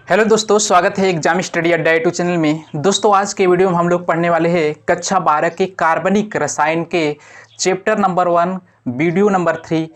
Hello दोस्तों, स्वागत है एग्जाम स्टडी अड्डा यूट्यूब चैनल में। दोस्तों आज के वीडियो में हम लोग पढ़ने वाले हैं कक्षा 12 के कार्बनिक रसायन के chapter number 1 video number 3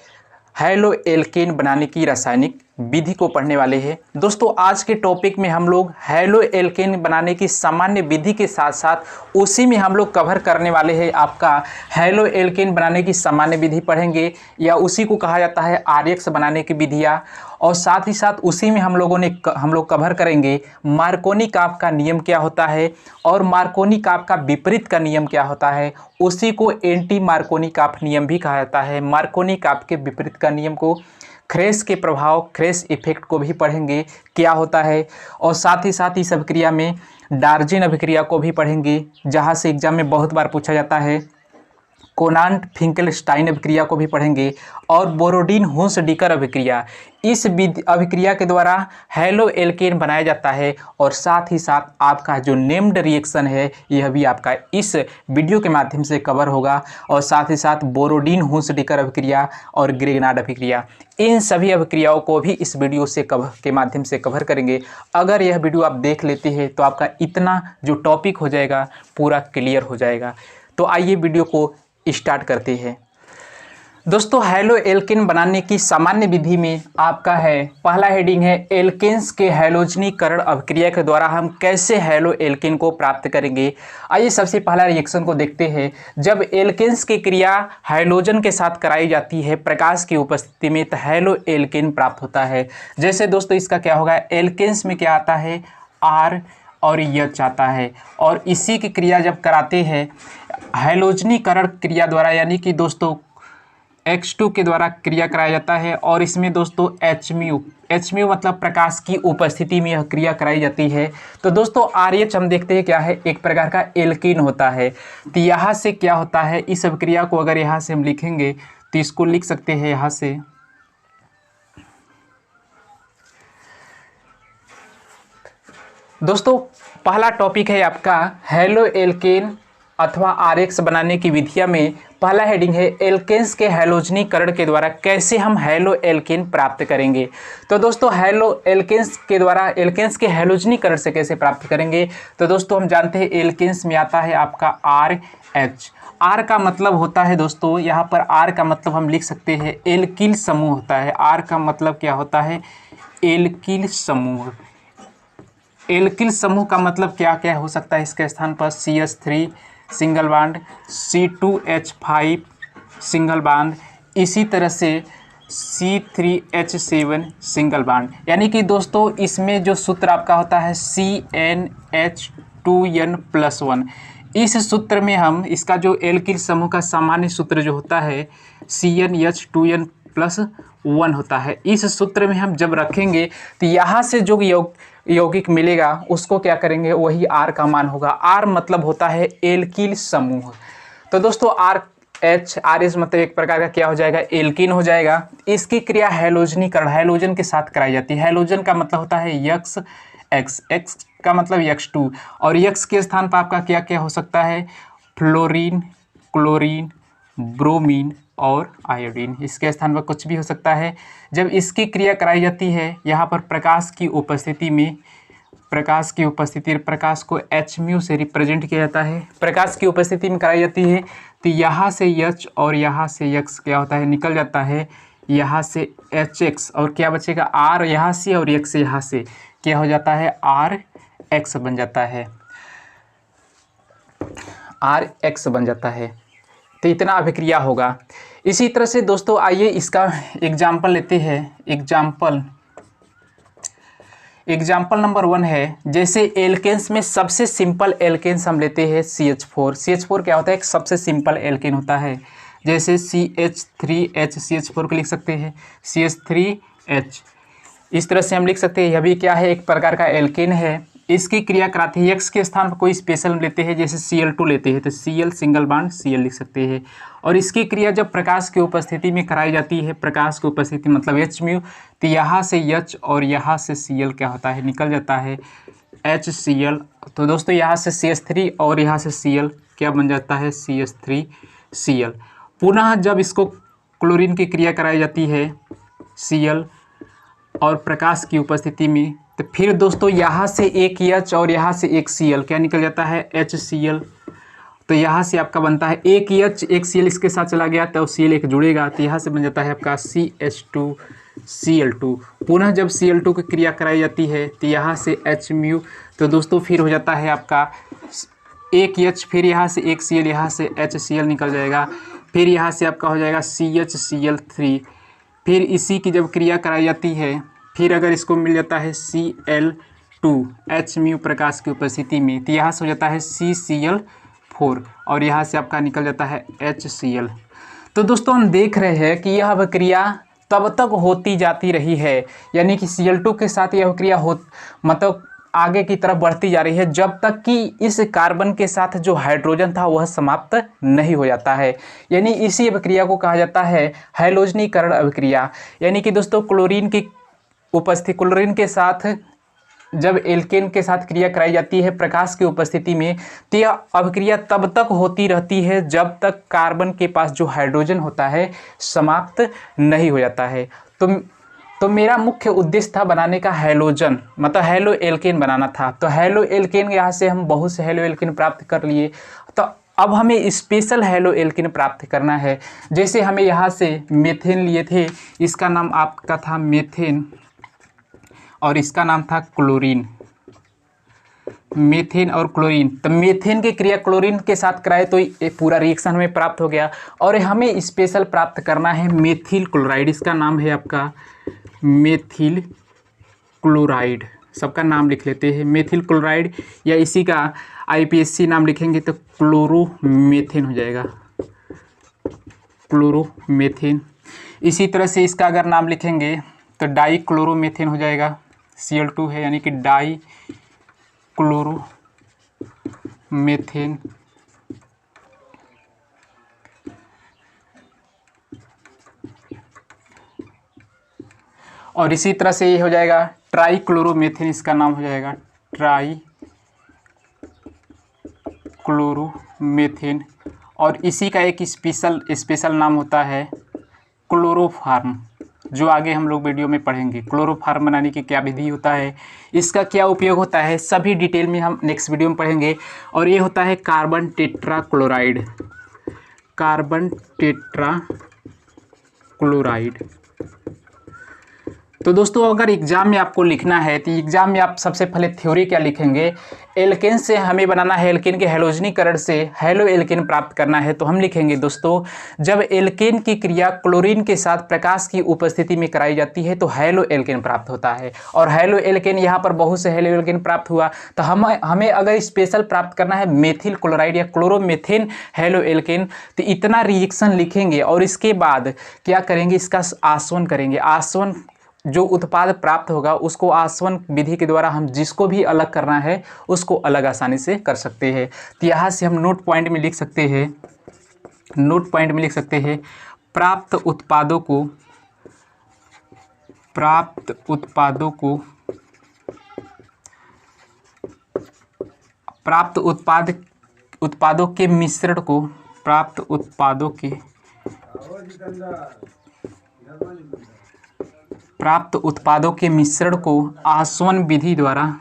hello alkane बनाने की रासायनिक विधि को पढ़ने वाले हैं। दोस्तों आज के टॉपिक में हम लोग हैलो एल्केन बनाने की सामान्य विधि के साथ साथ उसी में हम लोग कवर करने वाले हैं आपका हैलो एल्केन बनाने की सामान्य विधि पढ़ेंगे, या उसी को कहा जाता है आरएक्स बनाने की विधियाँ। और साथ ही साथ उसी में हम लोग कवर करेंगे मार्कोनी-काफ का नियम क्या होता है और मार्कोनी-काफ का विपरीत का नियम क्या होता है। उसी को एंटी मार्कोनी-काफ नियम भी कहा जाता है। मार्कोनी-काफ के विपरीत का नियम को क्रेस के प्रभाव, क्रेस इफेक्ट को भी पढ़ेंगे क्या होता है। और साथ ही साथ इस अभिक्रिया में डार्जिन अभिक्रिया को भी पढ़ेंगे, जहाँ से एग्जाम में बहुत बार पूछा जाता है। कोनांट फिंकेलस्टाइन अभिक्रिया को भी पढ़ेंगे और बोरोडीन हुंस-डिकर अभिक्रिया। इस अभिक्रिया के द्वारा हैलो एल्केन बनाया जाता है। और साथ ही साथ आपका जो नेम्ड रिएक्शन है यह भी आपका इस वीडियो के माध्यम से कवर होगा। और साथ ही साथ बोरोडीन हुंस-डिकर अभिक्रिया और ग्रेनाड अभिक्रिया, इन सभी अभिक्रियाओं को भी इस वीडियो से के माध्यम से कवर करेंगे। अगर यह वीडियो आप देख लेते हैं तो आपका इतना जो टॉपिक हो जाएगा पूरा क्लियर हो जाएगा। तो आइए वीडियो को स्टार्ट करते हैं। दोस्तों हैलो एल्केन बनाने की सामान्य विधि में आपका है पहला हेडिंग है एल्केन्स के हैलोजनीकरण अभिक्रिया के द्वारा हम कैसे हैलो एल्केन को प्राप्त करेंगे। आइए सबसे पहला रिएक्शन को देखते हैं। जब एल्केन्स की क्रिया हाइड्रोजन के साथ कराई जाती है प्रकाश की उपस्थिति में तो हैलो एल्केन प्राप्त होता है। जैसे दोस्तों इसका क्या होगा, एल्केन्स में क्या आता है आर और एच आता है, और इसी की क्रिया जब कराते हैं हैलोजनीकरण क्रिया द्वारा, यानी कि दोस्तों X2 के द्वारा क्रिया कराया जाता है। और इसमें दोस्तों Hμ मतलब प्रकाश की उपस्थिति में यह क्रिया कराई जाती है। तो दोस्तों RH हम देखते हैं क्या है, एक प्रकार का एल्कीन होता है। तो यहाँ से क्या होता है, इस अभिक्रिया को अगर यहाँ से हम लिखेंगे तो इसको लिख सकते हैं यहाँ से दोस्तों पहला टॉपिक है आपका हैलो एल्केन अथवा आरएक्स बनाने की विधिया में पहला हेडिंग है एल्केन्स के हैलोजनीकरण के द्वारा कैसे हम हैलो एल्केन प्राप्त करेंगे। तो दोस्तों हैलो एल्केन्स के द्वारा एल्केन्स के हैलोजनीकरण से कैसे प्राप्त करेंगे। तो दोस्तों हम जानते हैं एल्केन्स में आता है आपका आर एच। आर का मतलब होता है दोस्तों, यहाँ पर आर का मतलब हम लिख सकते हैं एल्किल समूह होता है। आर का मतलब क्या होता है, एल्किल समूह। एल्किल समूह का मतलब क्या क्या हो सकता है, इसके स्थान पर CH3 single bond, C2H5 single bond, इसी तरह से C3H7 सिंगल बॉन्ड। यानी कि दोस्तों इसमें जो सूत्र आपका होता है CnH2n+1, इस सूत्र में हम इसका जो एल्किल समूह का सामान्य सूत्र जो होता है CnH2n+1 होता है। इस सूत्र में हम जब रखेंगे तो यहाँ से जो यौगिक मिलेगा उसको क्या करेंगे, वही आर का मान होगा। आर मतलब होता है एल्किल समूह। तो दोस्तों आर एच मतलब एक प्रकार का क्या हो जाएगा, एल्किन हो जाएगा। इसकी क्रिया हैलोजनीकरण हैलोजन के साथ कराई जाती है। हैलोजन का मतलब होता है यक्स, एक्स का मतलब X2, और यक्स के स्थान पर आपका क्या क्या हो सकता है, फ्लोरीन, क्लोरीन, ब्रोमीन और आयोडीन। इसके स्थान पर कुछ भी हो सकता है। जब इसकी क्रिया कराई जाती है यहाँ पर प्रकाश की उपस्थिति में, प्रकाश को Hμ से रिप्रेजेंट किया जाता है। प्रकाश की उपस्थिति में कराई जाती है तो यहाँ से H और यहाँ से X क्या होता है, निकल जाता है। यहाँ से HX और क्या बचेगा, R यहाँ से और X यहाँ से क्या हो जाता है, RX बन जाता है, RX बन जाता है। तो इतना अभिक्रिया होगा। इसी तरह से दोस्तों आइए इसका एग्जाम्पल लेते हैं। एग्जाम्पल नंबर 1 है, जैसे एल्केन्स में सबसे सिंपल एल्केन्स हम लेते हैं CH4। CH4 क्या होता है, एक सबसे सिंपल एल्केन होता है। जैसे CH3H, CH4 को लिख सकते हैं CH3H। इस तरह से हम लिख सकते हैं, यह भी क्या है, एक प्रकार का एल्केन है। इसकी क्रिया कराते हैं X के स्थान पर कोई स्पेशल लेते हैं, जैसे Cl2 लेते हैं तो Cl सिंगल बॉन्ड Cl लिख सकते हैं। और इसकी क्रिया जब प्रकाश की उपस्थिति में कराई जाती है, प्रकाश की उपस्थिति मतलब Hμ, तो यहाँ से H और यहाँ से Cl क्या होता है, निकल जाता है HCl। तो दोस्तों यहाँ से CH3 और यहाँ से Cl क्या बन जाता है, CH3Cl। पुनः जब इसको क्लोरीन की क्रिया कराई जाती है Cl और प्रकाश की उपस्थिति में तो फिर दोस्तों यहाँ से एक H और यहाँ से एक Cl, क्या निकल जाता है HCl। तो यहाँ से आपका बनता है एक H एक Cl, इसके साथ चला गया तो Cl एक जुड़ेगा, तो यहाँ से बन जाता है आपका CH2Cl2। पुनः जब Cl2 की क्रिया कराई जाती है तो यहाँ से H-, तो दोस्तों फिर हो जाता है आपका एक H, फिर यहाँ से एक Cl, यहाँ से HCl निकल जाएगा, फिर यहाँ से आपका हो जाएगा CHCl3। फिर इसी की जब क्रिया कराई जाती है, फिर अगर इसको मिल जाता है Cl2 H- प्रकाश की उपस्थिति में, तो यहाँ से हो जाता है CCl4 और यहाँ से आपका निकल जाता है HCl। तो दोस्तों हम देख रहे हैं कि यह क्रिया तब तक होती जाती रही है, यानी कि Cl2 के साथ यह क्रिया मतलब आगे की तरफ बढ़ती जा रही है जब तक कि इस कार्बन के साथ जो हाइड्रोजन था वह समाप्त नहीं हो जाता है। यानी इसी अभिक्रिया को कहा जाता है हैलोजनीकरण अभिक्रिया। यानी कि दोस्तों क्लोरीन के साथ जब एल्केन के साथ क्रिया कराई जाती है प्रकाश की उपस्थिति में, तो यह अभिक्रिया तब तक होती रहती है जब तक कार्बन के पास जो हाइड्रोजन होता है समाप्त नहीं हो जाता है। तो मेरा मुख्य उद्देश्य था बनाने का हैलोजन, मतलब हैलो एल्केन बनाना था। तो हैलो एल्केन यहाँ से हम बहुत से हैलो एल्केन प्राप्त कर लिए। तो अब हमें स्पेशल हैलो एल्केन प्राप्त करना है। जैसे हमें यहाँ से मेथेन लिए थे, इसका नाम आपका था मेथेन और इसका नाम था क्लोरीन। मेथेन और क्लोरीन, तो मेथेन की क्रिया क्लोरीन के साथ कराए तो ये पूरा रिएक्शन हमें प्राप्त हो गया। और हमें स्पेशल प्राप्त करना है मेथिल क्लोराइड, इसका नाम है आपका मेथिल क्लोराइड। सबका नाम लिख लेते हैं मेथिल क्लोराइड, या इसी का IPSC नाम लिखेंगे तो क्लोरोमेथेन हो जाएगा, क्लोरोमेथेन। इसी तरह से इसका अगर नाम लिखेंगे तो डाई क्लोरोमेथेन हो जाएगा, Cl2 है यानी कि डाई क्लोरोमेथेन। और इसी तरह से ये हो जाएगा ट्राई क्लोरोमेथेन, इसका नाम हो जाएगा ट्राई क्लोरोमेथेन। और इसी का एक स्पेशल नाम होता है क्लोरोफार्म, जो आगे हम लोग वीडियो में पढ़ेंगे। क्लोरोफार्म बनाने की क्या विधि होता है, इसका क्या उपयोग होता है, सभी डिटेल में हम नेक्स्ट वीडियो में पढ़ेंगे। और ये होता है carbon tetra chloride, carbon tetra chloride. तो दोस्तों अगर एग्जाम में आपको लिखना है तो एग्जाम में आप सबसे पहले थ्योरी क्या लिखेंगे, एल्केन से हमें बनाना है, एल्केन के हैलोजनीकरण से हैलो एल्केन प्राप्त करना है। तो हम लिखेंगे दोस्तों, जब एल्केन की क्रिया क्लोरीन के साथ प्रकाश की उपस्थिति में कराई जाती है तो हैलो एल्केन प्राप्त होता है। और हैलो एल्केन यहाँ पर बहुत से हैलो एल्केन प्राप्त हुआ, तो हमें अगर स्पेशल प्राप्त करना है मेथिल क्लोराइड या क्लोरोमेथेन हैलो एल्केन, तो इतना रिएक्शन लिखेंगे और इसके बाद क्या करेंगे, इसका आसवन करेंगे। आसवन जो उत्पाद प्राप्त होगा उसको आसवन विधि के द्वारा हम जिसको भी अलग करना है उसको अलग आसानी से कर सकते हैं। तो यहाँ से हम नोट पॉइंट में लिख सकते हैं, प्राप्त उत्पादों के मिश्रण को, प्राप्त उत्पादों के मिश्रण को आसवन विधि द्वारा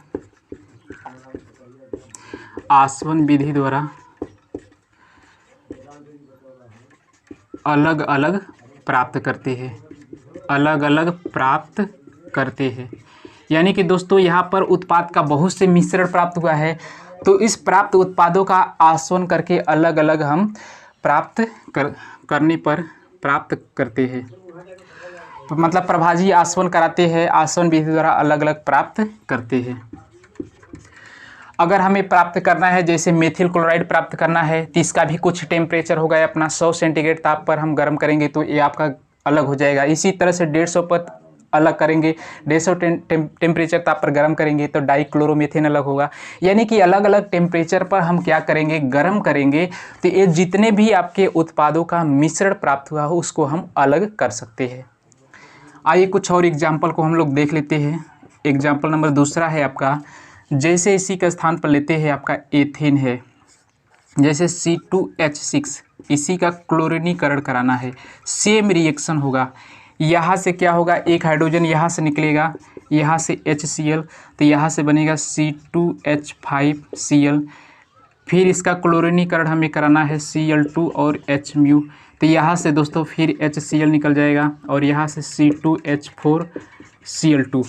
अलग अलग प्राप्त करते हैं। यानी कि दोस्तों यहाँ पर उत्पाद का बहुत से मिश्रण प्राप्त हुआ है, तो इस प्राप्त उत्पादों का आसवन करके अलग अलग हम प्राप्त करते हैं। मतलब प्रभाजी आसवन कराते हैं, आसवन विधि द्वारा अलग अलग प्राप्त करते हैं। अगर हमें प्राप्त करना है, जैसे मेथिल क्लोराइड प्राप्त करना है, तो इसका भी कुछ टेम्परेचर होगा अपना 100 सेंटीग्रेड ताप पर हम गर्म करेंगे तो ये आपका अलग हो जाएगा। इसी तरह से 150 पर अलग करेंगे, 150 टेम्परेचर ताप पर गर्म करेंगे तो डाई क्लोरोमेथेन अलग होगा। यानी कि अलग अलग टेम्परेचर पर हम क्या करेंगे, गर्म करेंगे, तो ये जितने भी आपके उत्पादों का मिश्रण प्राप्त हुआ हो उसको हम अलग कर सकते हैं। आइए कुछ और एग्जाम्पल को हम लोग देख लेते हैं। एग्जाम्पल नंबर दूसरा है आपका, जैसे इसी के स्थान पर लेते हैं आपका एथेन है, जैसे C2H6, इसी का क्लोरीनीकरण कराना है। सेम रिएक्शन होगा, यहाँ से क्या होगा, एक हाइड्रोजन यहाँ से निकलेगा, यहाँ से HCl, तो यहाँ से बनेगा C2H5Cl। फिर इसका क्लोरीनीकरण हमें कराना है Cl2 और H म्यू, तो यहाँ से दोस्तों फिर HCl निकल जाएगा और यहाँ से C2H4Cl2।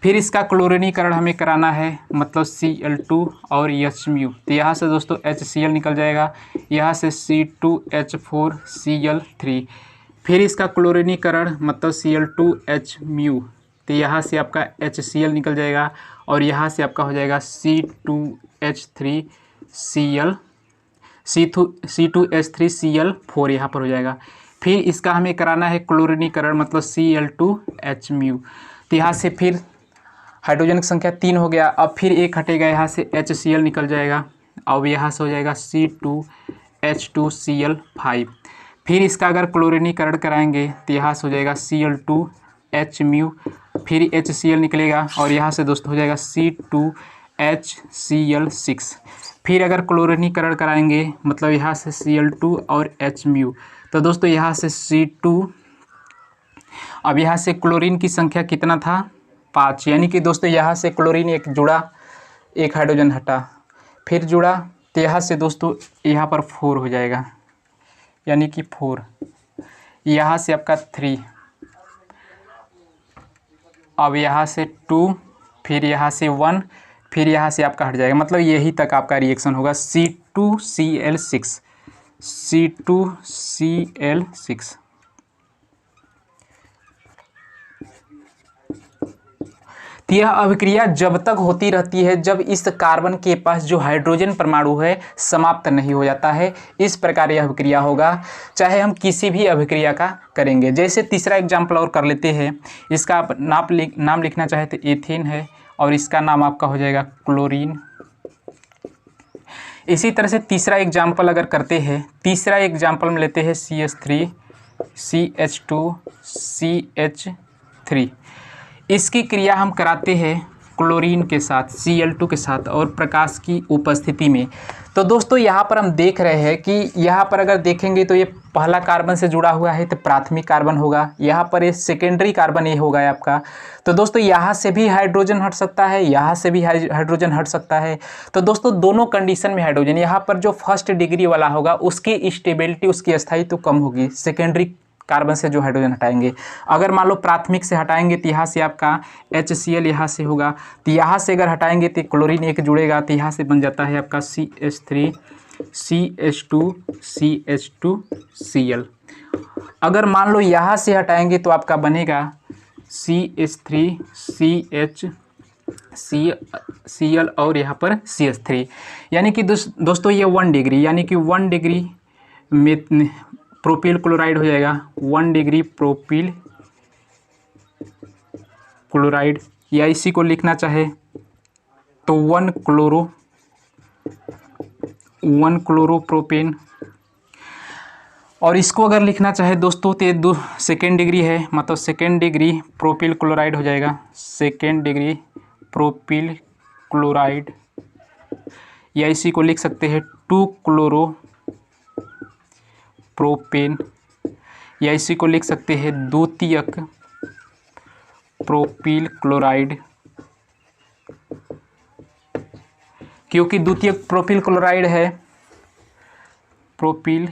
फिर इसका क्लोरीनीकरण हमें कराना है मतलब Cl2 और H म्यू, तो यहाँ से दोस्तों HCl निकल जाएगा, यहाँ से C2H4Cl3। फिर इसका क्लोरीनीकरण मतलब Cl2H म्यू, तो यहाँ से आपका HCl निकल जाएगा और यहाँ से आपका हो जाएगा C2H3Cl4 यहाँ पर हो जाएगा। फिर इसका हमें कराना है क्लोरीनीकरण मतलब Cl2H म्यू, तो यहाँ से फिर हाइड्रोजन की संख्या 3 हो गया। अब फिर एक हटेगा, यहाँ से HCl निकल जाएगा, अब यहाँ से हो जाएगा C2H2Cl5। फिर इसका अगर क्लोरीनीकरण कराएंगे तो यहाँ से हो जाएगा Cl2H म्यू, फिर HCl निकलेगा और यहाँ से दोस्तों हो जाएगा C2HCl6। फिर अगर क्लोरीनीकरण कराएंगे मतलब यहाँ से Cl2 और H म्यू, तो दोस्तों यहाँ से C2, अब यहाँ से क्लोरीन की संख्या कितना था 5, यानी कि दोस्तों यहाँ से क्लोरीन एक जुड़ा, एक हाइड्रोजन हटा, फिर जुड़ा, तो यहाँ से दोस्तों यहाँ पर 4 हो जाएगा, यानी कि 4, यहाँ से आपका 3, अब यहाँ से 2, फिर यहाँ से 1, फिर यहाँ से आपका हट जाएगा, मतलब यही तक आपका रिएक्शन होगा C2Cl6, C2Cl6। तो यह अभिक्रिया जब तक होती रहती है जब इस कार्बन के पास जो हाइड्रोजन परमाणु है समाप्त नहीं हो जाता है। इस प्रकार यह अभिक्रिया होगा, चाहे हम किसी भी अभिक्रिया का करेंगे। जैसे तीसरा एग्जाम्पल और कर लेते हैं, इसका आप नाम लिखना चाहे तो एथेन है और इसका नाम आपका हो जाएगा क्लोरीन। इसी तरह से तीसरा एग्जाम्पल अगर करते हैं, तीसरा एग्जाम्पल में लेते हैं CH3 CH2 CH3। इसकी क्रिया हम कराते हैं क्लोरीन के साथ Cl2 के साथ और प्रकाश की उपस्थिति में। तो दोस्तों यहाँ पर हम देख रहे हैं कि यहाँ पर अगर देखेंगे तो ये पहला कार्बन से जुड़ा हुआ है तो प्राथमिक कार्बन होगा, यहाँ पर ये सेकेंडरी कार्बन ये होगा आपका। तो दोस्तों यहाँ से भी हाइड्रोजन हट सकता है, यहाँ से भी हाइड्रोजन हट सकता है। तो दोस्तों दोनों कंडीशन में हाइड्रोजन, यहाँ पर जो फर्स्ट डिग्री वाला होगा उसकी स्टेबिलिटी, उसकी स्थायित्व कम होगी सेकेंडरी कार्बन से जो हाइड्रोजन हटाएंगे। अगर मान लो प्राथमिक से हटाएंगे तो यहाँ से आपका HCl यहाँ से होगा, तो यहाँ से अगर हटाएंगे तो क्लोरीन एक जुड़ेगा, तो यहाँ से बन जाता है आपका CH3 CH2 CH2Cl। अगर मान लो यहाँ से हटाएंगे तो आपका बनेगा CH3 CHCl और यहाँ पर CH3, यानी कि दोस्तों ये 1 डिग्री, यानी कि 1 डिग्री में प्रोपिल क्लोराइड हो जाएगा, 1 डिग्री प्रोपिल क्लोराइड, या इसी को लिखना चाहे तो 1 क्लोरोप्रोपेन। और इसको अगर लिखना चाहे दोस्तों तो सेकेंड डिग्री है, मतलब सेकेंड डिग्री प्रोपिल क्लोराइड हो जाएगा, सेकेंड डिग्री प्रोपिल क्लोराइड, या इसी को लिख सकते हैं 2 क्लोरोप्रोपेन, या इसी को लिख सकते हैं द्वितीयक प्रोपिल क्लोराइड, क्योंकि द्वितीयक प्रोपिल क्लोराइड है, प्रोपिल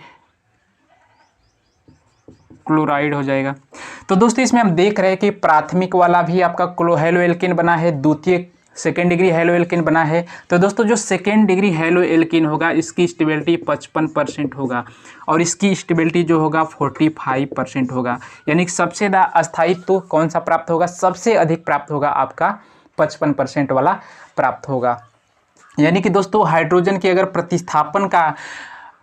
क्लोराइड हो जाएगा। तो दोस्तों इसमें हम देख रहे हैं कि प्राथमिक वाला भी आपका हेलो एल्केन बना है, द्वितीय सेकेंड डिग्री हेलो एल्केन बना है। तो दोस्तों जो सेकेंड डिग्री हेलो एल्केन होगा इसकी स्टेबिलिटी 55% होगा और इसकी स्टेबिलिटी जो होगा 45% होगा, यानी कि सबसे ज़्यादा अस्थायित्व तो कौन सा प्राप्त होगा, सबसे अधिक प्राप्त होगा आपका 55% वाला प्राप्त होगा। यानी कि दोस्तों हाइड्रोजन के अगर प्रतिस्थापन का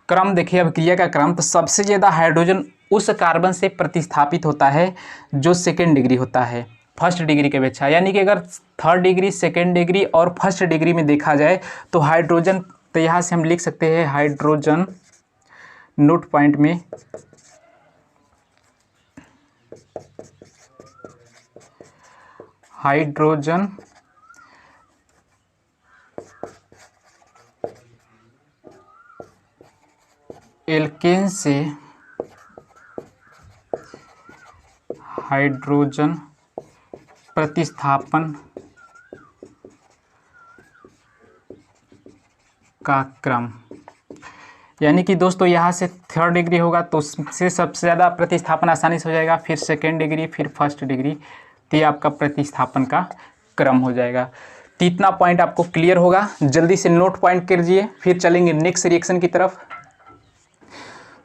क्रम देखिए, अभिक्रिया का क्रम, तो सबसे ज़्यादा हाइड्रोजन उस कार्बन से प्रतिस्थापित होता है जो सेकेंड डिग्री होता है फर्स्ट डिग्री के अपेक्षा। यानी कि अगर थर्ड डिग्री, सेकेंड डिग्री और फर्स्ट डिग्री में देखा जाए तो हाइड्रोजन, तो यहाँ से हम लिख सकते हैं हाइड्रोजन नोट पॉइंट में हाइड्रोजन एल्केन से हाइड्रोजन प्रतिस्थापन का क्रम, यानी कि दोस्तों यहाँ से थर्ड डिग्री होगा तो उससे सबसे ज़्यादा प्रतिस्थापन आसानी से हो जाएगा, फिर सेकेंड डिग्री, फिर फर्स्ट डिग्री, तो ये आपका प्रतिस्थापन का क्रम हो जाएगा। तो इतना पॉइंट आपको क्लियर होगा, जल्दी से नोट पॉइंट कीजिए, फिर चलेंगे नेक्स्ट रिएक्शन की तरफ।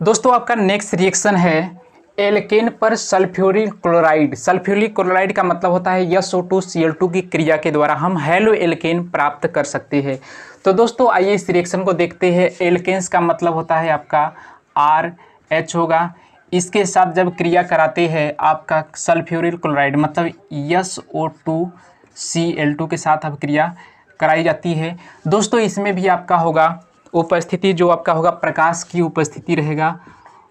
दोस्तों आपका नेक्स्ट रिएक्शन है एल्केन पर सल्फ्यूरिल क्लोराइड। सल्फ्यूरिल क्लोराइड का मतलब होता है SO2Cl2 की क्रिया के द्वारा हम हैलो एल्केन प्राप्त कर सकते हैं। तो दोस्तों आइए इस रिएक्शन को देखते हैं। एल्केन्स का मतलब होता है आपका RH होगा, इसके साथ जब क्रिया कराते हैं आपका सल्फ्यूरिल क्लोराइड मतलब SO2Cl2 के साथ अब क्रिया कराई जाती है। दोस्तों इसमें भी आपका होगा उपस्थिति, जो आपका होगा प्रकाश की उपस्थिति रहेगा,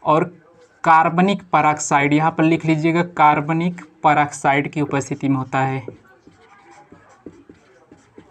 और कार्बनिक परऑक्साइड, यहाँ पर लिख लीजिएगा, कार्बनिक परऑक्साइड की उपस्थिति में होता है।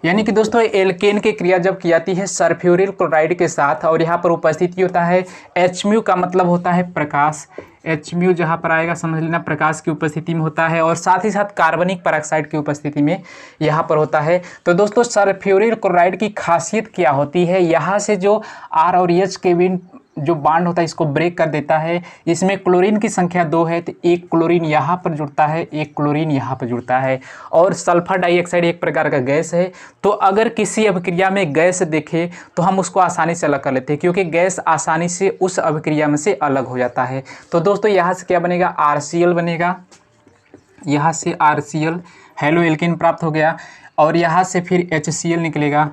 यानी कि दोस्तों एल्केन की क्रिया जब की जाती है सल्फ्यूरिल क्लोराइड के साथ, और यहाँ पर उपस्थिति होता है Hµ का मतलब होता है प्रकाश, Hµ जहाँ पर आएगा समझ लेना प्रकाश की उपस्थिति में होता है, और साथ ही साथ कार्बनिक परऑक्साइड की उपस्थिति में यहाँ पर होता है। तो दोस्तों सल्फ्यूरिल क्लोराइड की खासियत क्या होती है, यहाँ से जो R और H के बीच जो बांड होता है इसको ब्रेक कर देता है। इसमें क्लोरीन की संख्या 2 है, तो एक क्लोरीन यहाँ पर जुड़ता है, एक क्लोरीन यहाँ पर जुड़ता है, और सल्फर डाइऑक्साइड एक प्रकार का गैस है। तो अगर किसी अभिक्रिया में गैस देखे तो हम उसको आसानी से अलग कर लेते हैं, क्योंकि गैस आसानी से उस अभिक्रिया में से अलग हो जाता है। तो दोस्तों यहाँ से क्या बनेगा, RCl बनेगा, यहाँ से RCl हेलो एल्केन प्राप्त हो गया, और यहाँ से फिर HCl निकलेगा,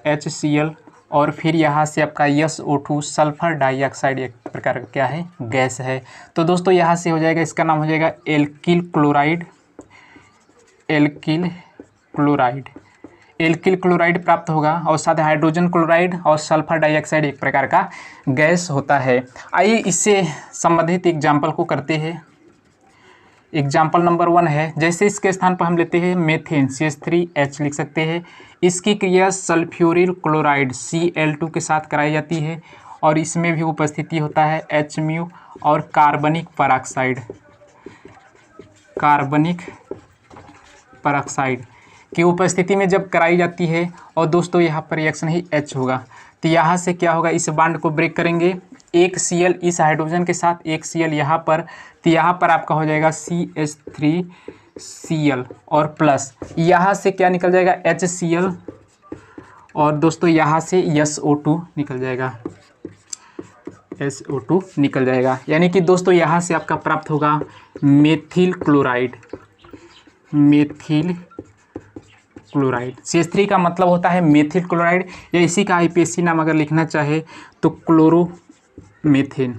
HCl, और फिर यहाँ से आपका SO2 सल्फर डाइऑक्साइड एक प्रकार का क्या है, गैस है। तो दोस्तों यहाँ से हो जाएगा, इसका नाम हो जाएगा alkyl chloride, alkyl chloride, alkyl chloride प्राप्त होगा, और साथ हाइड्रोजन क्लोराइड और सल्फर डाइऑक्साइड एक प्रकार का गैस होता है। आइए इससे संबंधित एग्जाम्पल को करते हैं। एग्जाम्पल नंबर 1 है, जैसे इसके स्थान पर हम लेते हैं मेथेन CH3H लिख सकते हैं। इसकी क्रिया सल्फ्यूरिल क्लोराइड Cl2 के साथ कराई जाती है, और इसमें भी उपस्थिति होता है Hµ और कार्बनिक परऑक्साइड, कार्बनिक परऑक्साइड की उपस्थिति में जब कराई जाती है। और दोस्तों यहाँ पर रिएक्शन ही H होगा, तो यहाँ से क्या होगा, इस बांड को ब्रेक करेंगे, एक Cl इस हाइड्रोजन के साथ, एक Cl यहाँ पर, तो यहाँ पर आपका हो जाएगा CH3Cl और प्लस यहाँ से क्या निकल जाएगा, HCl, और दोस्तों यहाँ से SO2 निकल जाएगा, SO2 निकल जाएगा। यानी कि दोस्तों यहाँ से आपका प्राप्त होगा methyl chloride, methyl chloride. CH3 का मतलब होता है मेथिल क्लोराइड, या इसी का IPSC नाम अगर लिखना चाहे तो क्लोरोमेथेन,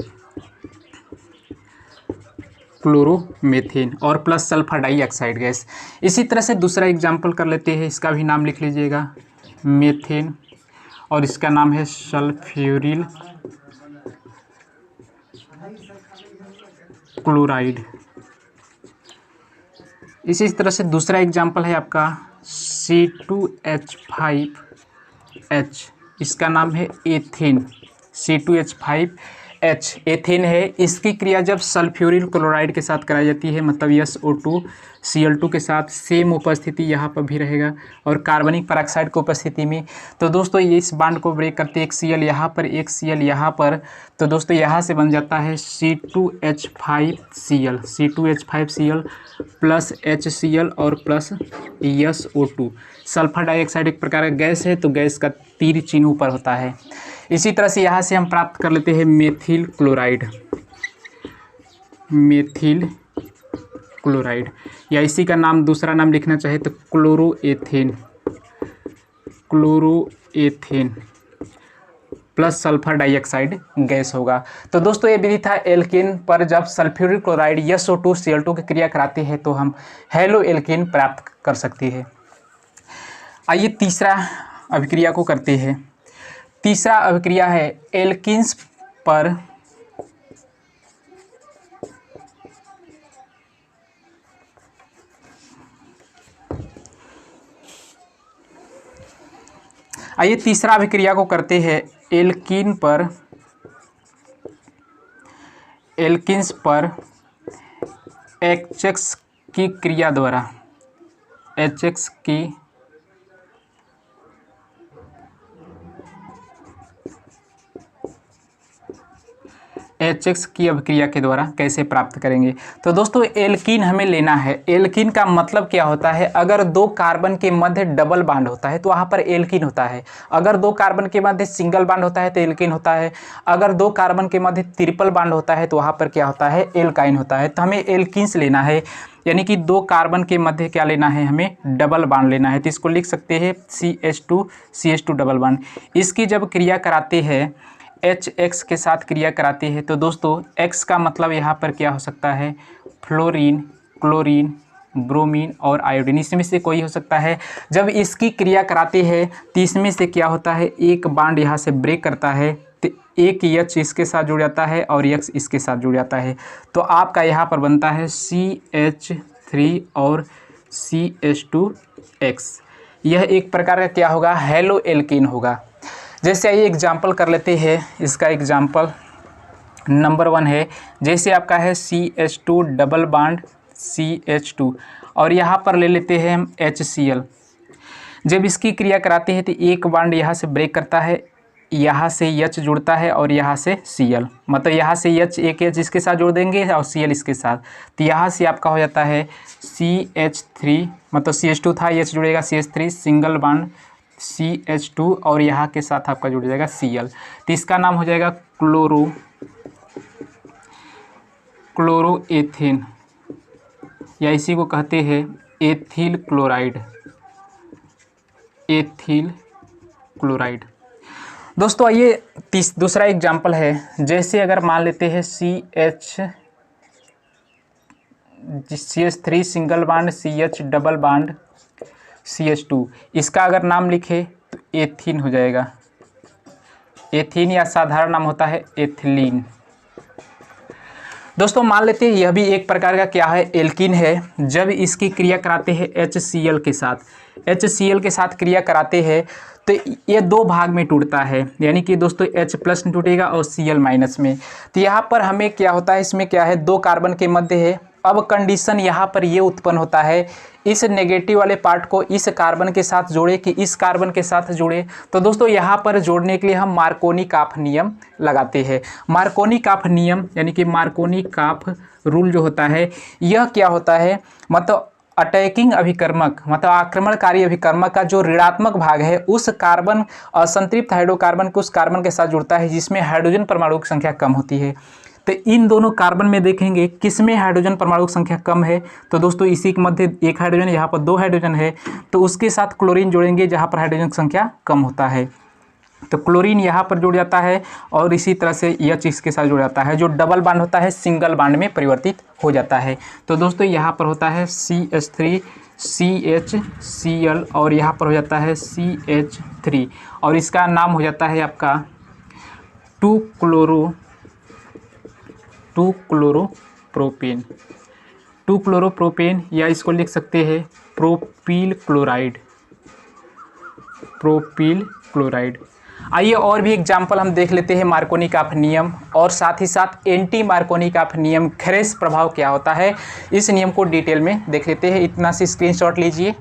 क्लोरोमेथेन, और प्लस सल्फर डाइऑक्साइड गैस। इसी तरह से दूसरा एग्जाम्पल कर लेते हैं, इसका भी नाम लिख लीजिएगा मेथेन, और इसका नाम है सल्फ्यूरिल क्लोराइड। इसी तरह से दूसरा एग्जाम्पल है आपका C2H5H, इसका नाम है एथेन, C2H5H एथेन है। इसकी क्रिया जब सल्फ्यूरिल क्लोराइड के साथ कराई जाती है, मतलब SO2Cl2 के साथ, सेम उपस्थिति यहाँ पर भी रहेगा, और कार्बनिक परऑक्साइड की उपस्थिति में। तो दोस्तों ये इस बांड को ब्रेक करते, एक Cl यहाँ पर, एक Cl यहाँ पर, तो दोस्तों यहाँ से बन जाता है C2H5Cl, C2H5Cl प्लस HCl और प्लस SO2। सल्फर डाइऑक्साइड एक प्रकार का गैस है, तो गैस का तीर चिन्ह ऊपर होता है। इसी तरह से यहाँ से हम प्राप्त कर लेते हैं मेथिल क्लोराइड, मेथिल क्लोराइड, या इसी का नाम दूसरा नाम लिखना चाहे तो chloroethane, chloroethane plus sulphur dioxide gas होगा। तो दोस्तों ये विधि था एल्केन पर जब सल्फ्यूरिल क्लोराइड SO2Cl2 की क्रिया कराते हैं तो हम हेलो एल्केन प्राप्त कर सकते हैं। आइए तीसरा अभिक्रिया को करते हैं। तीसरा अभिक्रिया है एल्कीन्स पर आइए तीसरा अभिक्रिया को करते हैं एल्कीन्स पर HX की क्रिया द्वारा, HX की अभिक्रिया के द्वारा कैसे प्राप्त करेंगे। तो दोस्तों एल्कीन हमें लेना है। एल्कीन का मतलब क्या होता है, अगर दो कार्बन के मध्य डबल बांड होता है तो वहाँ पर एल्कीन होता है। अगर दो कार्बन के मध्य सिंगल बांड होता है तो एल्कीन होता है। अगर दो कार्बन के मध्य ट्रिपल बांड होता है तो वहाँ पर क्या होता है, एल्काइन होता है। तो हमें एल्कीन्स लेना है, यानी कि दो कार्बन के मध्य क्या लेना है, हमें डबल बांड लेना है। तो इसको लिख सकते हैं CH2 डबल बांड। इसकी जब क्रिया कराते हैं HX के साथ क्रिया कराते हैं तो दोस्तों X का मतलब यहाँ पर क्या हो सकता है, फ्लोरीन, क्लोरीन, ब्रोमीन और आयोडीन, इसमें से कोई हो सकता है। जब इसकी क्रिया कराते हैं तो इसमें से क्या होता है, एक बांड यहाँ से ब्रेक करता है तो एक H इसके साथ जुड़ जाता है और X इसके साथ जुड़ जाता है। तो आपका यहाँ पर बनता है CH3 और CH2X। यह एक प्रकार का क्या होगा, हेलो एल्कीन होगा। जैसे आइए एग्जाम्पल कर लेते हैं। इसका एग्जाम्पल नंबर 1 है, जैसे आपका है CH2 डबल बांड CH2 और यहाँ पर ले लेते हैं हम HCl। जब इसकी क्रिया कराते हैं तो एक बांड यहाँ से ब्रेक करता है, यहाँ से H जुड़ता है और यहाँ से Cl, मतलब यहाँ से H एक H इसके साथ जोड़ देंगे और Cl इसके साथ। तो यहाँ से आपका हो जाता है CH3, मतलब CH2 था, H जुड़ेगा CH3, सिंगल बांड CH2 और यहाँ के साथ आपका जुड़ जाएगा Cl। तो इसका नाम हो जाएगा क्लोरोएथेन, या इसी को कहते हैं एथिल क्लोराइड। दोस्तों आइए दूसरा एग्जाम्पल है। जैसे अगर मान लेते हैं CH3 single bond CH double bond CH2, इसका अगर नाम लिखे तो एथीन हो जाएगा। एथीन या साधारण नाम होता है एथिलीन। दोस्तों मान लेते हैं यह भी एक प्रकार का क्या है, एल्कीन है। जब इसकी क्रिया कराते हैं HCl के साथ क्रिया कराते हैं तो ये दो भाग में टूटता है, यानी कि दोस्तों H प्लस में टूटेगा और Cl माइनस में। तो यहाँ पर हमें क्या होता है, इसमें क्या है, दो कार्बन के मध्य है। अब कंडीशन यहाँ पर ये उत्पन्न होता है, इस नेगेटिव वाले पार्ट को इस कार्बन के साथ जोड़े कि इस कार्बन के साथ जोड़े। तो दोस्तों यहाँ पर जोड़ने के लिए हम मार्कोनी-काफ नियम लगाते हैं। मार्कोनी-काफ नियम यानी कि मार्कोनी-काफ रूल जो होता है, यह क्या होता है, मतलब अटैकिंग अभिकर्मक, मतलब आक्रमणकारी अभिकर्मक का जो ऋणात्मक भाग है उस कार्बन असंतृप्त हाइड्रोकार्बन को उस कार्बन के साथ जुड़ता है जिसमें हाइड्रोजन परमाणु की संख्या कम होती है। तो इन दोनों कार्बन में देखेंगे किसमें हाइड्रोजन परमाणु की संख्या कम है, तो दोस्तों इसी के मध्य एक हाइड्रोजन, यहाँ पर दो हाइड्रोजन है, तो उसके साथ क्लोरीन जोड़ेंगे जहाँ पर हाइड्रोजन की संख्या कम होता है। तो क्लोरीन यहाँ पर जुड़ जाता है और इसी तरह से H इसके साथ जुड़ जाता है। जो डबल बांड होता है सिंगल बांड में परिवर्तित हो जाता है। तो दोस्तों यहाँ पर होता है CH3 CHCl और यहाँ पर हो जाता है CH3 और इसका नाम हो जाता है आपका 2-क्लोरोप्रोपेन, या इसको लिख सकते हैं प्रोपील क्लोराइड। आइए और भी एग्जाम्पल हम देख लेते हैं मार्कोनी-काफ नियम और साथ ही साथ एंटी मार्कोनी-काफ नियम, खेरेस प्रभाव क्या होता है, इस नियम को डिटेल में देख लेते हैं। इतना सी स्क्रीनशॉट लीजिए।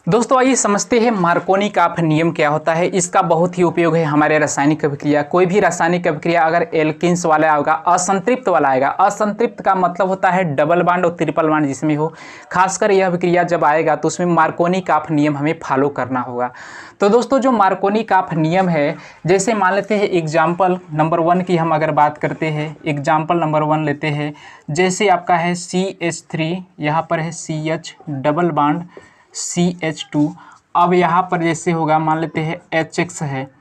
दोस्तों आइए समझते हैं मार्कोनी-काफ नियम क्या होता है। इसका बहुत ही उपयोग है हमारे रासायनिक अभिक्रिया। कोई भी रासायनिक अभिक्रिया अगर एल्किन्स वाला आएगा, असंतृप्त वाला आएगा, असंतृप्त का मतलब होता है डबल बांड और ट्रिपल बांड जिसमें हो, खासकर यह अभिक्रिया जब आएगा तो उसमें मार्कोनी-काफ नियम हमें फॉलो करना होगा। तो दोस्तों जो मार्कोनी-काफ नियम है, जैसे मान लेते हैं एग्जाम्पल नंबर 1 की हम अगर बात करते हैं, एग्जाम्पल नंबर 1 लेते हैं। जैसे आपका है CH3, यहाँ पर है CH डबल बांड CH2। अब यहाँ पर जैसे होगा, मान लेते हैं HX है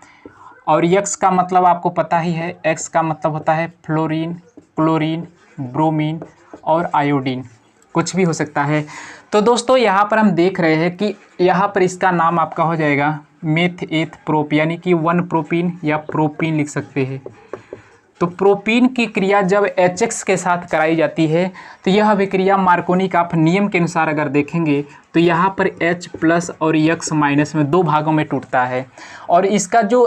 और X का मतलब आपको पता ही है, X का मतलब होता है फ्लोरीन, क्लोरीन, ब्रोमीन और आयोडीन, कुछ भी हो सकता है। तो दोस्तों यहाँ पर हम देख रहे हैं कि यहाँ पर इसका नाम आपका हो जाएगा मेथ एथ प्रोप, यानी कि 1 प्रोपीन या प्रोपीन लिख सकते हैं। तो प्रोपीन की क्रिया जब HX के साथ कराई जाती है तो यह अभिक्रिया मार्कोनी-काफ नियम के अनुसार अगर देखेंगे तो यहाँ पर H प्लस और X माइनस में दो भागों में टूटता है और इसका जो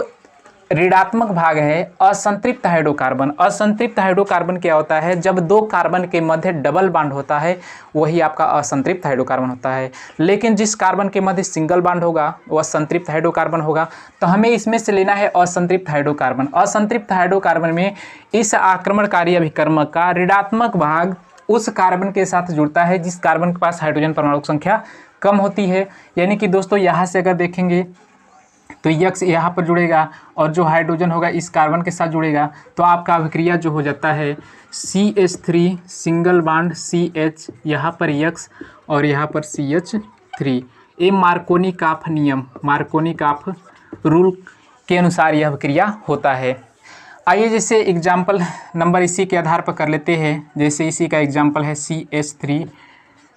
ऋणात्मक भाग है असंतृप्त हाइड्रोकार्बन। असंतृप्त हाइड्रोकार्बन क्या होता है, जब दो कार्बन के मध्य डबल बॉन्ड होता है वही आपका असंतृप्त हाइड्रोकार्बन होता है। लेकिन जिस कार्बन के मध्य सिंगल बॉन्ड होगा वह संतृप्त हाइड्रोकार्बन होगा। तो हमें इसमें से लेना है असंतृप्त हाइड्रोकार्बन। असंतृप्त हाइड्रोकार्बन में इस आक्रमणकारी अभिकर्मक का ऋणात्मक भाग उस कार्बन के साथ जुड़ता है जिस कार्बन के पास हाइड्रोजन परमाणु संख्या कम होती है। यानी कि दोस्तों यहाँ से अगर देखेंगे तो यक्स यहाँ पर जुड़ेगा और जो हाइड्रोजन होगा इस कार्बन के साथ जुड़ेगा, तो आपका अभिक्रिया जो हो जाता है CH3 सिंगल बॉन्ड CH, यहाँ पर यक्स और यहाँ पर CH3। ये मार्कोनी काफ नियम, मार्कोनी काफ रूल के अनुसार यह अभिक्रिया होता है। आइए जैसे एग्जाम्पल नंबर इसी के आधार पर कर लेते हैं। जैसे इसी का एग्जाम्पल है CH3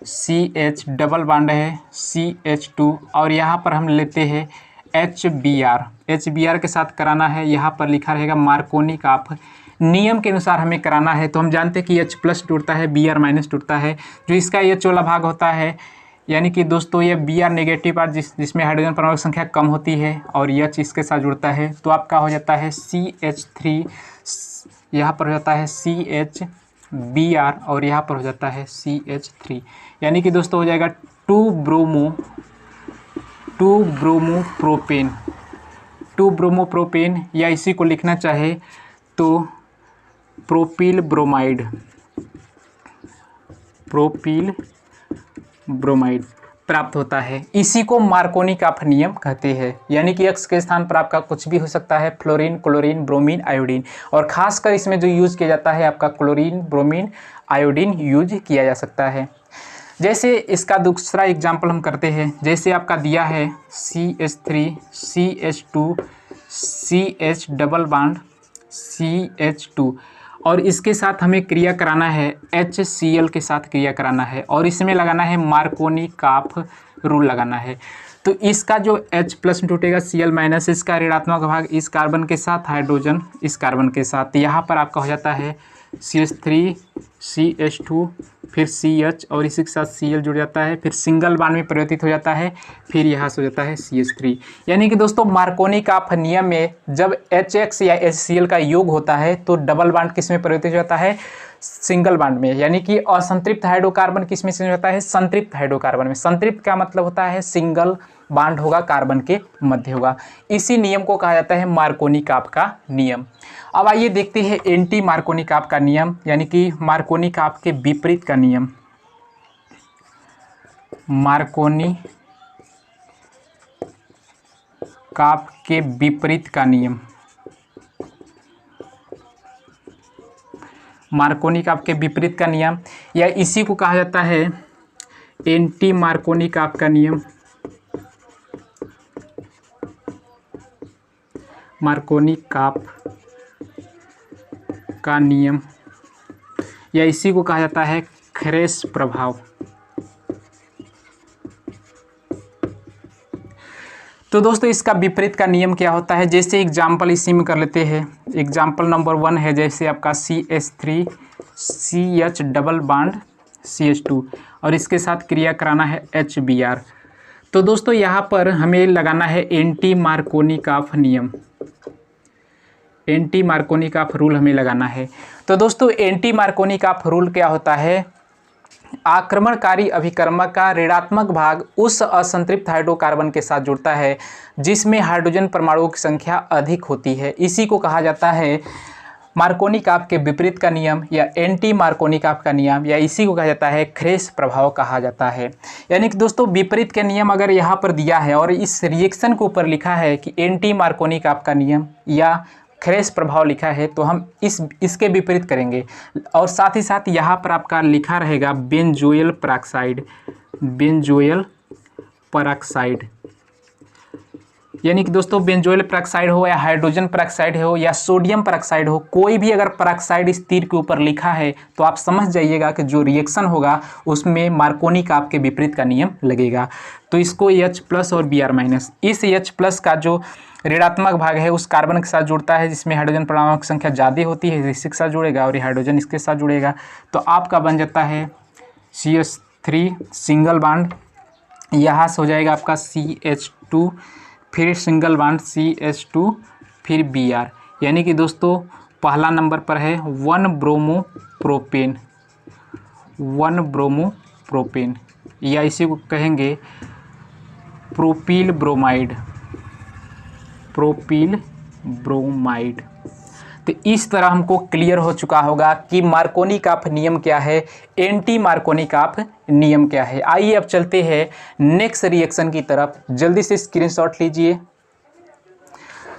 CH डबल बॉन्ड है CH2 और यहाँ पर हम लेते हैं HBr। HBr के साथ कराना है, यहाँ पर लिखा रहेगा मार्कोनी काफ नियम के अनुसार हमें कराना है। तो हम जानते हैं कि H प्लस टूटता है Br माइनस टूटता है, जो इसका H वाला भाग होता है। यानी कि दोस्तों ये Br नेगेटिव पार्ट जिसमें हाइड्रोजन परमाणु संख्या कम होती है और H इसके साथ जुड़ता है, तो आपका हो जाता है CH3, यहाँ पर हो जाता है CHBr और यहाँ पर हो जाता है CH3। यानी कि दोस्तों हो जाएगा 2 ब्रोमोप्रोपेन, या इसी को लिखना चाहे तो प्रोपिल ब्रोमाइड प्राप्त होता है। इसी को मार्कोनी काफ नियम कहते हैं। यानी कि एक्स के स्थान पर आपका कुछ भी हो सकता है, फ्लोरीन, क्लोरीन, ब्रोमीन, आयोडीन, और खासकर इसमें जो यूज किया जाता है आपका क्लोरीन, ब्रोमीन, आयोडीन यूज किया जा सकता है। जैसे इसका दूसरा एग्जाम्पल हम करते हैं। जैसे आपका दिया है CH3 CH2 CH double bond CH2 और इसके साथ हमें क्रिया कराना है HCl के साथ क्रिया कराना है और इसमें लगाना है मार्कोनी काफ रूल लगाना है। तो इसका जो H प्लस में टूटेगा Cl माइनस, इसका ऋणात्मक भाग इस कार्बन के साथ, हाइड्रोजन इस कार्बन के साथ, यहाँ पर आपका हो जाता है CH3 CH2 फिर CH और इसी के साथ Cl जुड़ जाता है, फिर सिंगल बॉन्ड में परिवर्तित हो जाता है, फिर यहाँ से हो जाता है CH3। यानी कि दोस्तों मार्कोनी काफ नियम में जब HX या HCl का योग होता है तो डबल बॉन्ड किस में परिवर्तित हो जाता है, सिंगल बॉन्ड में। यानी कि असंतृप्त हाइड्रोकार्बन किस में से होता है, संतृप्त हाइड्रोकार्बन में। संतृप्त का मतलब होता है सिंगल बॉन्ड होगा, कार्बन के मध्य होगा। इसी नियम को कहा जाता है मार्कोनी काफ का नियम। अब आइए देखते हैं एंटी मार्कोनी काफ का नियम, यानी कि मार्कोनी काफ के विपरीत का नियम। मार्कोनी काफ के विपरीत का नियम, मार्कोनी काफ के विपरीत का नियम, या इसी को कहा जाता है एंटी मार्कोनी काफ का नियम। मार्कोनी काफ का नियम, या इसी को कहा जाता है खेरेस प्रभाव। तो दोस्तों इसका विपरीत का नियम क्या होता है, जैसे एग्जाम्पल इसी में कर लेते हैं। एग्जाम्पल नंबर 1 है जैसे आपका CH3 CH double bond CH2 और इसके साथ क्रिया कराना है HBr। तो दोस्तों यहाँ पर हमें लगाना है एंटी मार्कोनी काफ नियम, एंटी मार्कोनी काफ रूल हमें लगाना है। तो दोस्तों एंटी मार्कोनी काफ रूल क्या होता है, आक्रमणकारी अभिकर्मक का ऋणात्मक भाग उस असंतृप्त हाइड्रोकार्बन के साथ जुड़ता है जिसमें हाइड्रोजन परमाणुओं की संख्या अधिक होती है। इसी को कहा जाता है मार्कोनी काफ के विपरीत का नियम या एंटी मार्कोनी काफ का नियम, या इसी को कहा जाता है खेरेस प्रभाव कहा जाता है। यानी कि दोस्तों विपरीत का नियम अगर यहाँ पर दिया है और इस रिएक्शन के ऊपर लिखा है कि एंटी मार्कोनी काफ का नियम या खेरेस प्रभाव लिखा है, तो हम इसके विपरीत करेंगे। और साथ ही साथ यहाँ पर आपका लिखा रहेगा बेंजोइल पेरोक्साइड, बेंजोइल पेरोक्साइड। यानी कि दोस्तों बेंजोइल पेरोक्साइड हो या हाइड्रोजन पेरोक्साइड हो या सोडियम पेरोक्साइड हो, कोई भी अगर पेरोक्साइड इस तीर के ऊपर लिखा है तो आप समझ जाइएगा कि जो रिएक्शन होगा उसमें मार्कोनी काफ के विपरीत का नियम लगेगा। तो इसको H प्लस और Br माइनस, इस H प्लस का जो ऋणात्मक भाग है उस कार्बन के साथ जुड़ता है जिसमें हाइड्रोजन परमाणुओं की संख्या ज़्यादा होती है, इसी के साथ जुड़ेगा और ये हाइड्रोजन इसके साथ जुड़ेगा। तो आपका बन जाता है CH3 सिंगल बॉन्ड, यहाँ से हो जाएगा आपका CH2 फिर सिंगल बॉन्ड CH2 फिर Br, यानी कि दोस्तों पहला नंबर पर है 1 ब्रोमोप्रोपेन या इसी को कहेंगे प्रोपील ब्रोमाइड। तो इस तरह हमको क्लियर हो चुका होगा कि मार्कोनिकॉफ नियम क्या है, एंटी मार्कोनिकॉफ नियम क्या है। आइए अब चलते हैं नेक्स्ट रिएक्शन की तरफ, जल्दी से स्क्रीनशॉट लीजिए।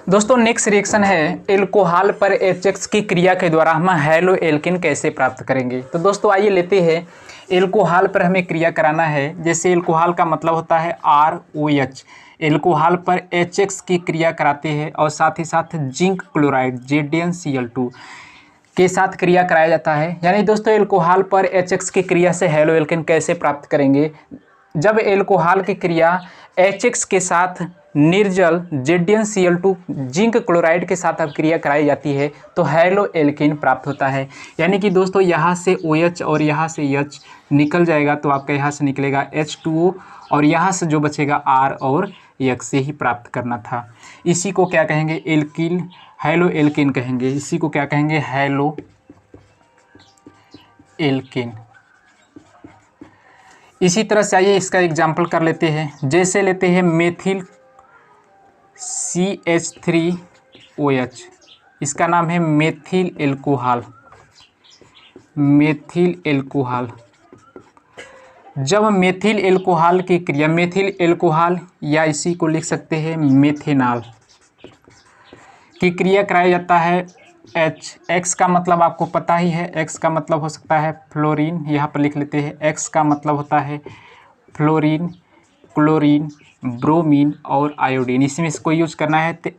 दोस्तों नेक्स्ट रिएक्शन है एल्कोहल पर HX की क्रिया के द्वारा हम हैलो एल्केन कैसे प्राप्त करेंगे। तो दोस्तों आइए लेते हैं, एल्कोहल पर हमें क्रिया कराना है। जैसे एल्कोहल का मतलब होता है ROH, एल्कोहल पर HX की क्रिया कराते हैं और साथ ही साथ जिंक क्लोराइड ZnCl2 के साथ क्रिया कराया जाता है। यानी दोस्तों एल्कोहल पर HX की क्रिया से हैलो एल्केन कैसे प्राप्त करेंगे। जब एल्कोहल की क्रिया HX के साथ निर्जल ZnCl2 जिंक क्लोराइड के साथ अब क्रिया कराई जाती है तो हैलो एल्केन प्राप्त होता है। यानी कि दोस्तों यहाँ से OH और यहाँ से H निकल जाएगा तो आपका यहाँ से निकलेगा H2O और यहाँ से जो बचेगा R और X से ही प्राप्त करना था। इसी को क्या कहेंगे, एल्किल हैलो एल्केन कहेंगे। इसी को क्या कहेंगे, हैलो एल्केन। इसी तरह से आइए इसका एग्जाम्पल कर लेते हैं। जैसे लेते हैं मेथिल CH3OH, इसका नाम है मेथिल एल्कोहल। जब मेथिल एल्कोहल की क्रिया, मेथिल एल्कोहल या इसी को लिख सकते हैं मेथेनॉल की क्रिया कराया जाता है X का मतलब आपको पता ही है, X का मतलब हो सकता है फ्लोरीन, यहाँ पर लिख लेते हैं। X का मतलब होता है फ्लोरीन, क्लोरीन, ब्रोमीन और आयोडीन, इसमें से कोई यूज करना है तो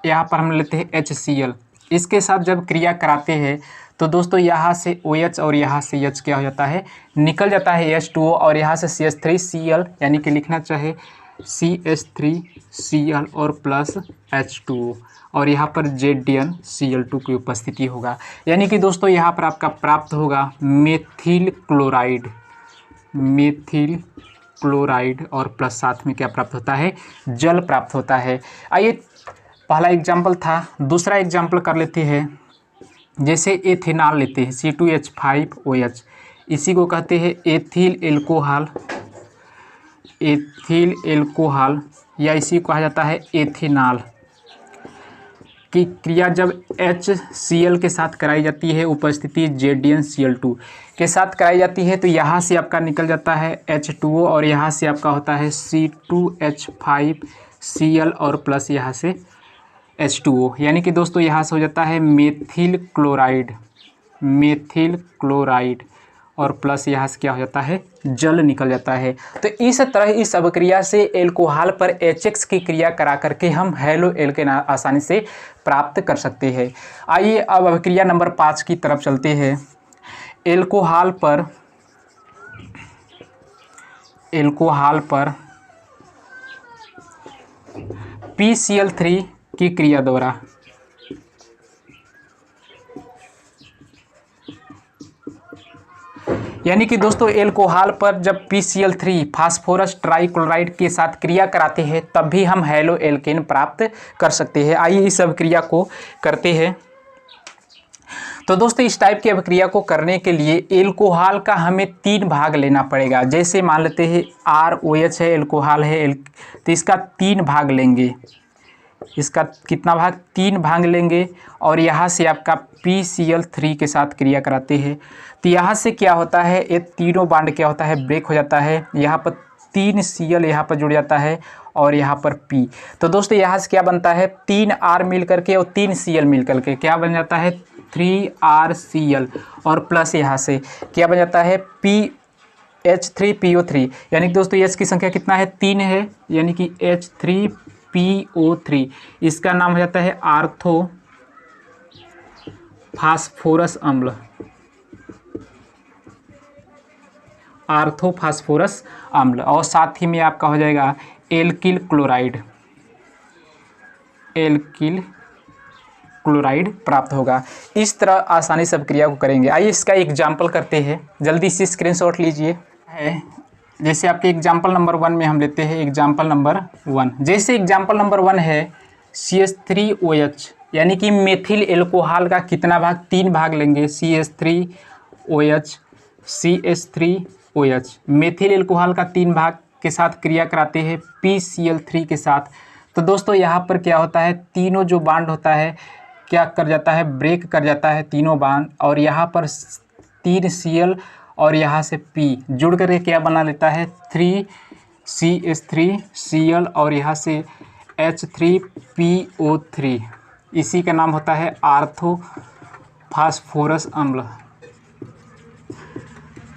यहाँ पर हम लेते हैं HCl। इसके साथ जब क्रिया कराते हैं तो दोस्तों यहाँ से OH और यहाँ से H क्या हो जाता है, निकल जाता है H2O और यहाँ से CH3Cl, यानी कि लिखना चाहे CH3Cl और प्लस H2O और यहाँ पर ZnCl2 की उपस्थिति होगा। यानी कि दोस्तों यहाँ पर आपका प्राप्त होगा मेथिल क्लोराइड और प्लस साथ में क्या प्राप्त होता है, जल प्राप्त होता है। आइए पहला एग्जाम्पल था, दूसरा एग्जाम्पल कर लेते हैं। जैसे एथेनॉल लेते हैं C2H5OH, इसी को कहते हैं एथिल एल्कोहल या इसी को कहा जाता है एथेनॉल की क्रिया जब HCl के साथ कराई जाती है, उपस्थिति ZnCl2 के साथ कराई जाती है तो यहाँ से आपका निकल जाता है H2O और यहाँ से आपका होता है C2H5Cl और प्लस यहाँ से H2O, यानी कि दोस्तों यहाँ से हो जाता है मेथिल क्लोराइड और प्लस यहाँ से क्या हो जाता है, जल निकल जाता है। तो इस तरह इस अभिक्रिया से एल्कोहल पर HX की क्रिया करा करके हम हैलो एल्केन आसानी से प्राप्त कर सकते हैं। आइए अब अभिक्रिया नंबर 5 की तरफ चलते हैं। एल्कोहल पर PCl3 की क्रिया द्वारा यानी कि दोस्तों एल्कोहल पर जब PCl3 फास्फोरस ट्राइक्लोराइड के साथ क्रिया कराते हैं तब भी हम हैलो एल्केन प्राप्त कर सकते हैं। आइए इस अभिक्रिया को करते हैं। तो दोस्तों इस टाइप की अभिक्रिया को करने के लिए एल्कोहल का हमें 3 भाग लेना पड़ेगा। जैसे मान लेते हैं ROH है, एल्कोहल है, तो इसका 3 भाग लेंगे। इसका कितना भाग, 3 भाग लेंगे और यहाँ से आपका PCl3 के साथ क्रिया कराते हैं तो यहाँ से क्या होता है, ये तीनों बॉन्ड क्या होता है, ब्रेक हो जाता है। यहाँ पर 3 Cl यहाँ पर जुड़ जाता है और यहाँ पर P। तो दोस्तों यहाँ से क्या बनता है, 3 R मिल करके और 3 Cl मिल करके क्या बन जाता है, 3RCl और प्लस यहाँ से क्या बन जाता है, H3PO3। यानी कि दोस्तों H की संख्या कितना है, 3 है, यानी कि H3PO3 इसका नाम हो जाता है आर्थो फास्फोरस अम्ल और साथ ही में आपका हो जाएगा एल्किल क्लोराइड प्राप्त होगा। इस तरह आसानी से क्रिया को करेंगे। आइए इसका एग्जाम्पल करते हैं, जल्दी से स्क्रीनशॉट लीजिए। जैसे आपके एग्जाम्पल नंबर 1 में हम लेते हैं एग्जाम्पल नंबर 1। जैसे एग्जाम्पल नंबर 1 है CH3OH यानी कि मेथिल एल्कोहल का कितना भाग, 3 भाग लेंगे, CH3OH CH3OH। मेथिल एल्कोहल का 3 भाग के साथ क्रिया कराते हैं PCl3 के साथ। तो दोस्तों यहाँ पर क्या होता है, तीनों जो बांड होता है क्या कर जाता है, ब्रेक कर जाता है तीनों बांड, और यहाँ पर 3 Cl और यहाँ से P जुड़ करके क्या बना लेता है, 3CH3Cl और यहाँ से H3PO3। इसी का नाम होता है आर्थोफास्फोरस अम्ल।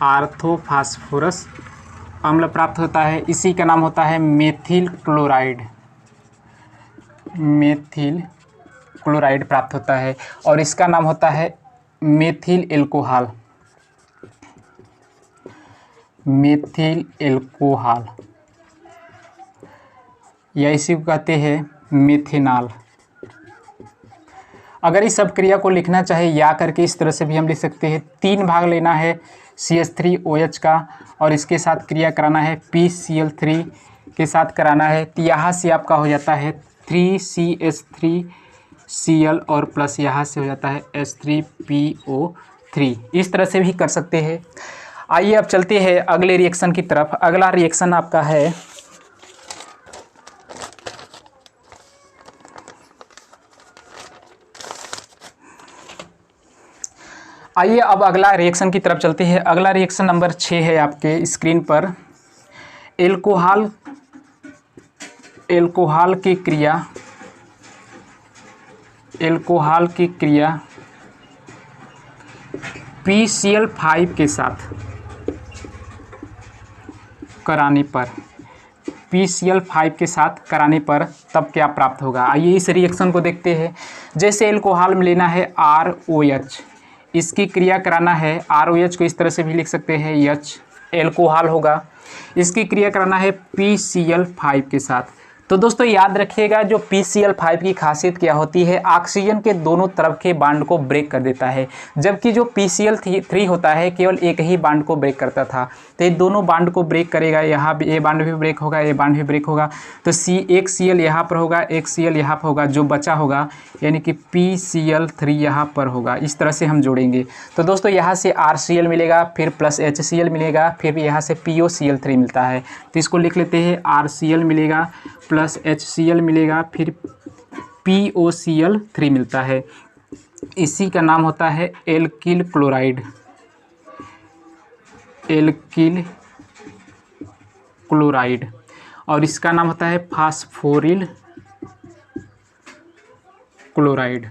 आर्थोफास्फोरस अम्ल प्राप्त होता है। इसी का नाम होता है मेथिल क्लोराइड। मेथिल क्लोराइड प्राप्त होता है और इसका नाम होता है मेथिल एल्कोहल। मेथिल एल्कोहल या इसी को कहते हैं मेथेनॉल। अगर इस सब क्रिया को लिखना चाहे या करके इस तरह से भी हम लिख सकते हैं। 3 भाग लेना है CH3OH का और इसके साथ क्रिया कराना है PCl3 के साथ कराना है, तो यहाँ से आपका हो जाता है 3CH3Cl और प्लस यहाँ से हो जाता है H3PO3। इस तरह से भी कर सकते हैं। आइए अब चलते हैं अगले रिएक्शन की तरफ। अगला रिएक्शन आपका है आइए अब अगला रिएक्शन की तरफ चलते हैं। अगला रिएक्शन नंबर 6 है आपके स्क्रीन पर। एल्कोहल की क्रिया PCl5 के साथ कराने पर, PCl5 के साथ कराने पर तब क्या प्राप्त होगा। आइए इस रिएक्शन को देखते हैं। जैसे एल्कोहल में लेना है ROH, इसकी क्रिया कराना है, ROH को इस तरह से भी लिख सकते हैं H, एल्कोहल होगा। इसकी क्रिया कराना है PCl5 के साथ। तो दोस्तों याद रखिएगा जो PCl5 की खासियत क्या होती है, ऑक्सीजन के दोनों तरफ के बांड को ब्रेक कर देता है, जबकि जो PCl3 होता है केवल एक ही बांड को ब्रेक करता था। तो ये दोनों बांड को ब्रेक करेगा, यहाँ भी ये बांड भी ब्रेक होगा, ये बांड भी ब्रेक होगा। तो एक Cl यहाँ पर होगा, एक Cl यहाँ पर होगा, जो बचा होगा यानी कि PCl3 यहाँ पर होगा। इस तरह से हम जोड़ेंगे। तो दोस्तों यहाँ से RCl मिलेगा, फिर प्लस HCl मिलेगा, फिर यहाँ से POCl3 मिलता है। तो इसको लिख लेते हैं, RCl मिलेगा प्लस HCl मिलेगा, फिर POCl3 मिलता है। इसी का नाम होता है एल्किल क्लोराइड। एल्किल क्लोराइड और इसका नाम होता है फास्फोरिल क्लोराइड।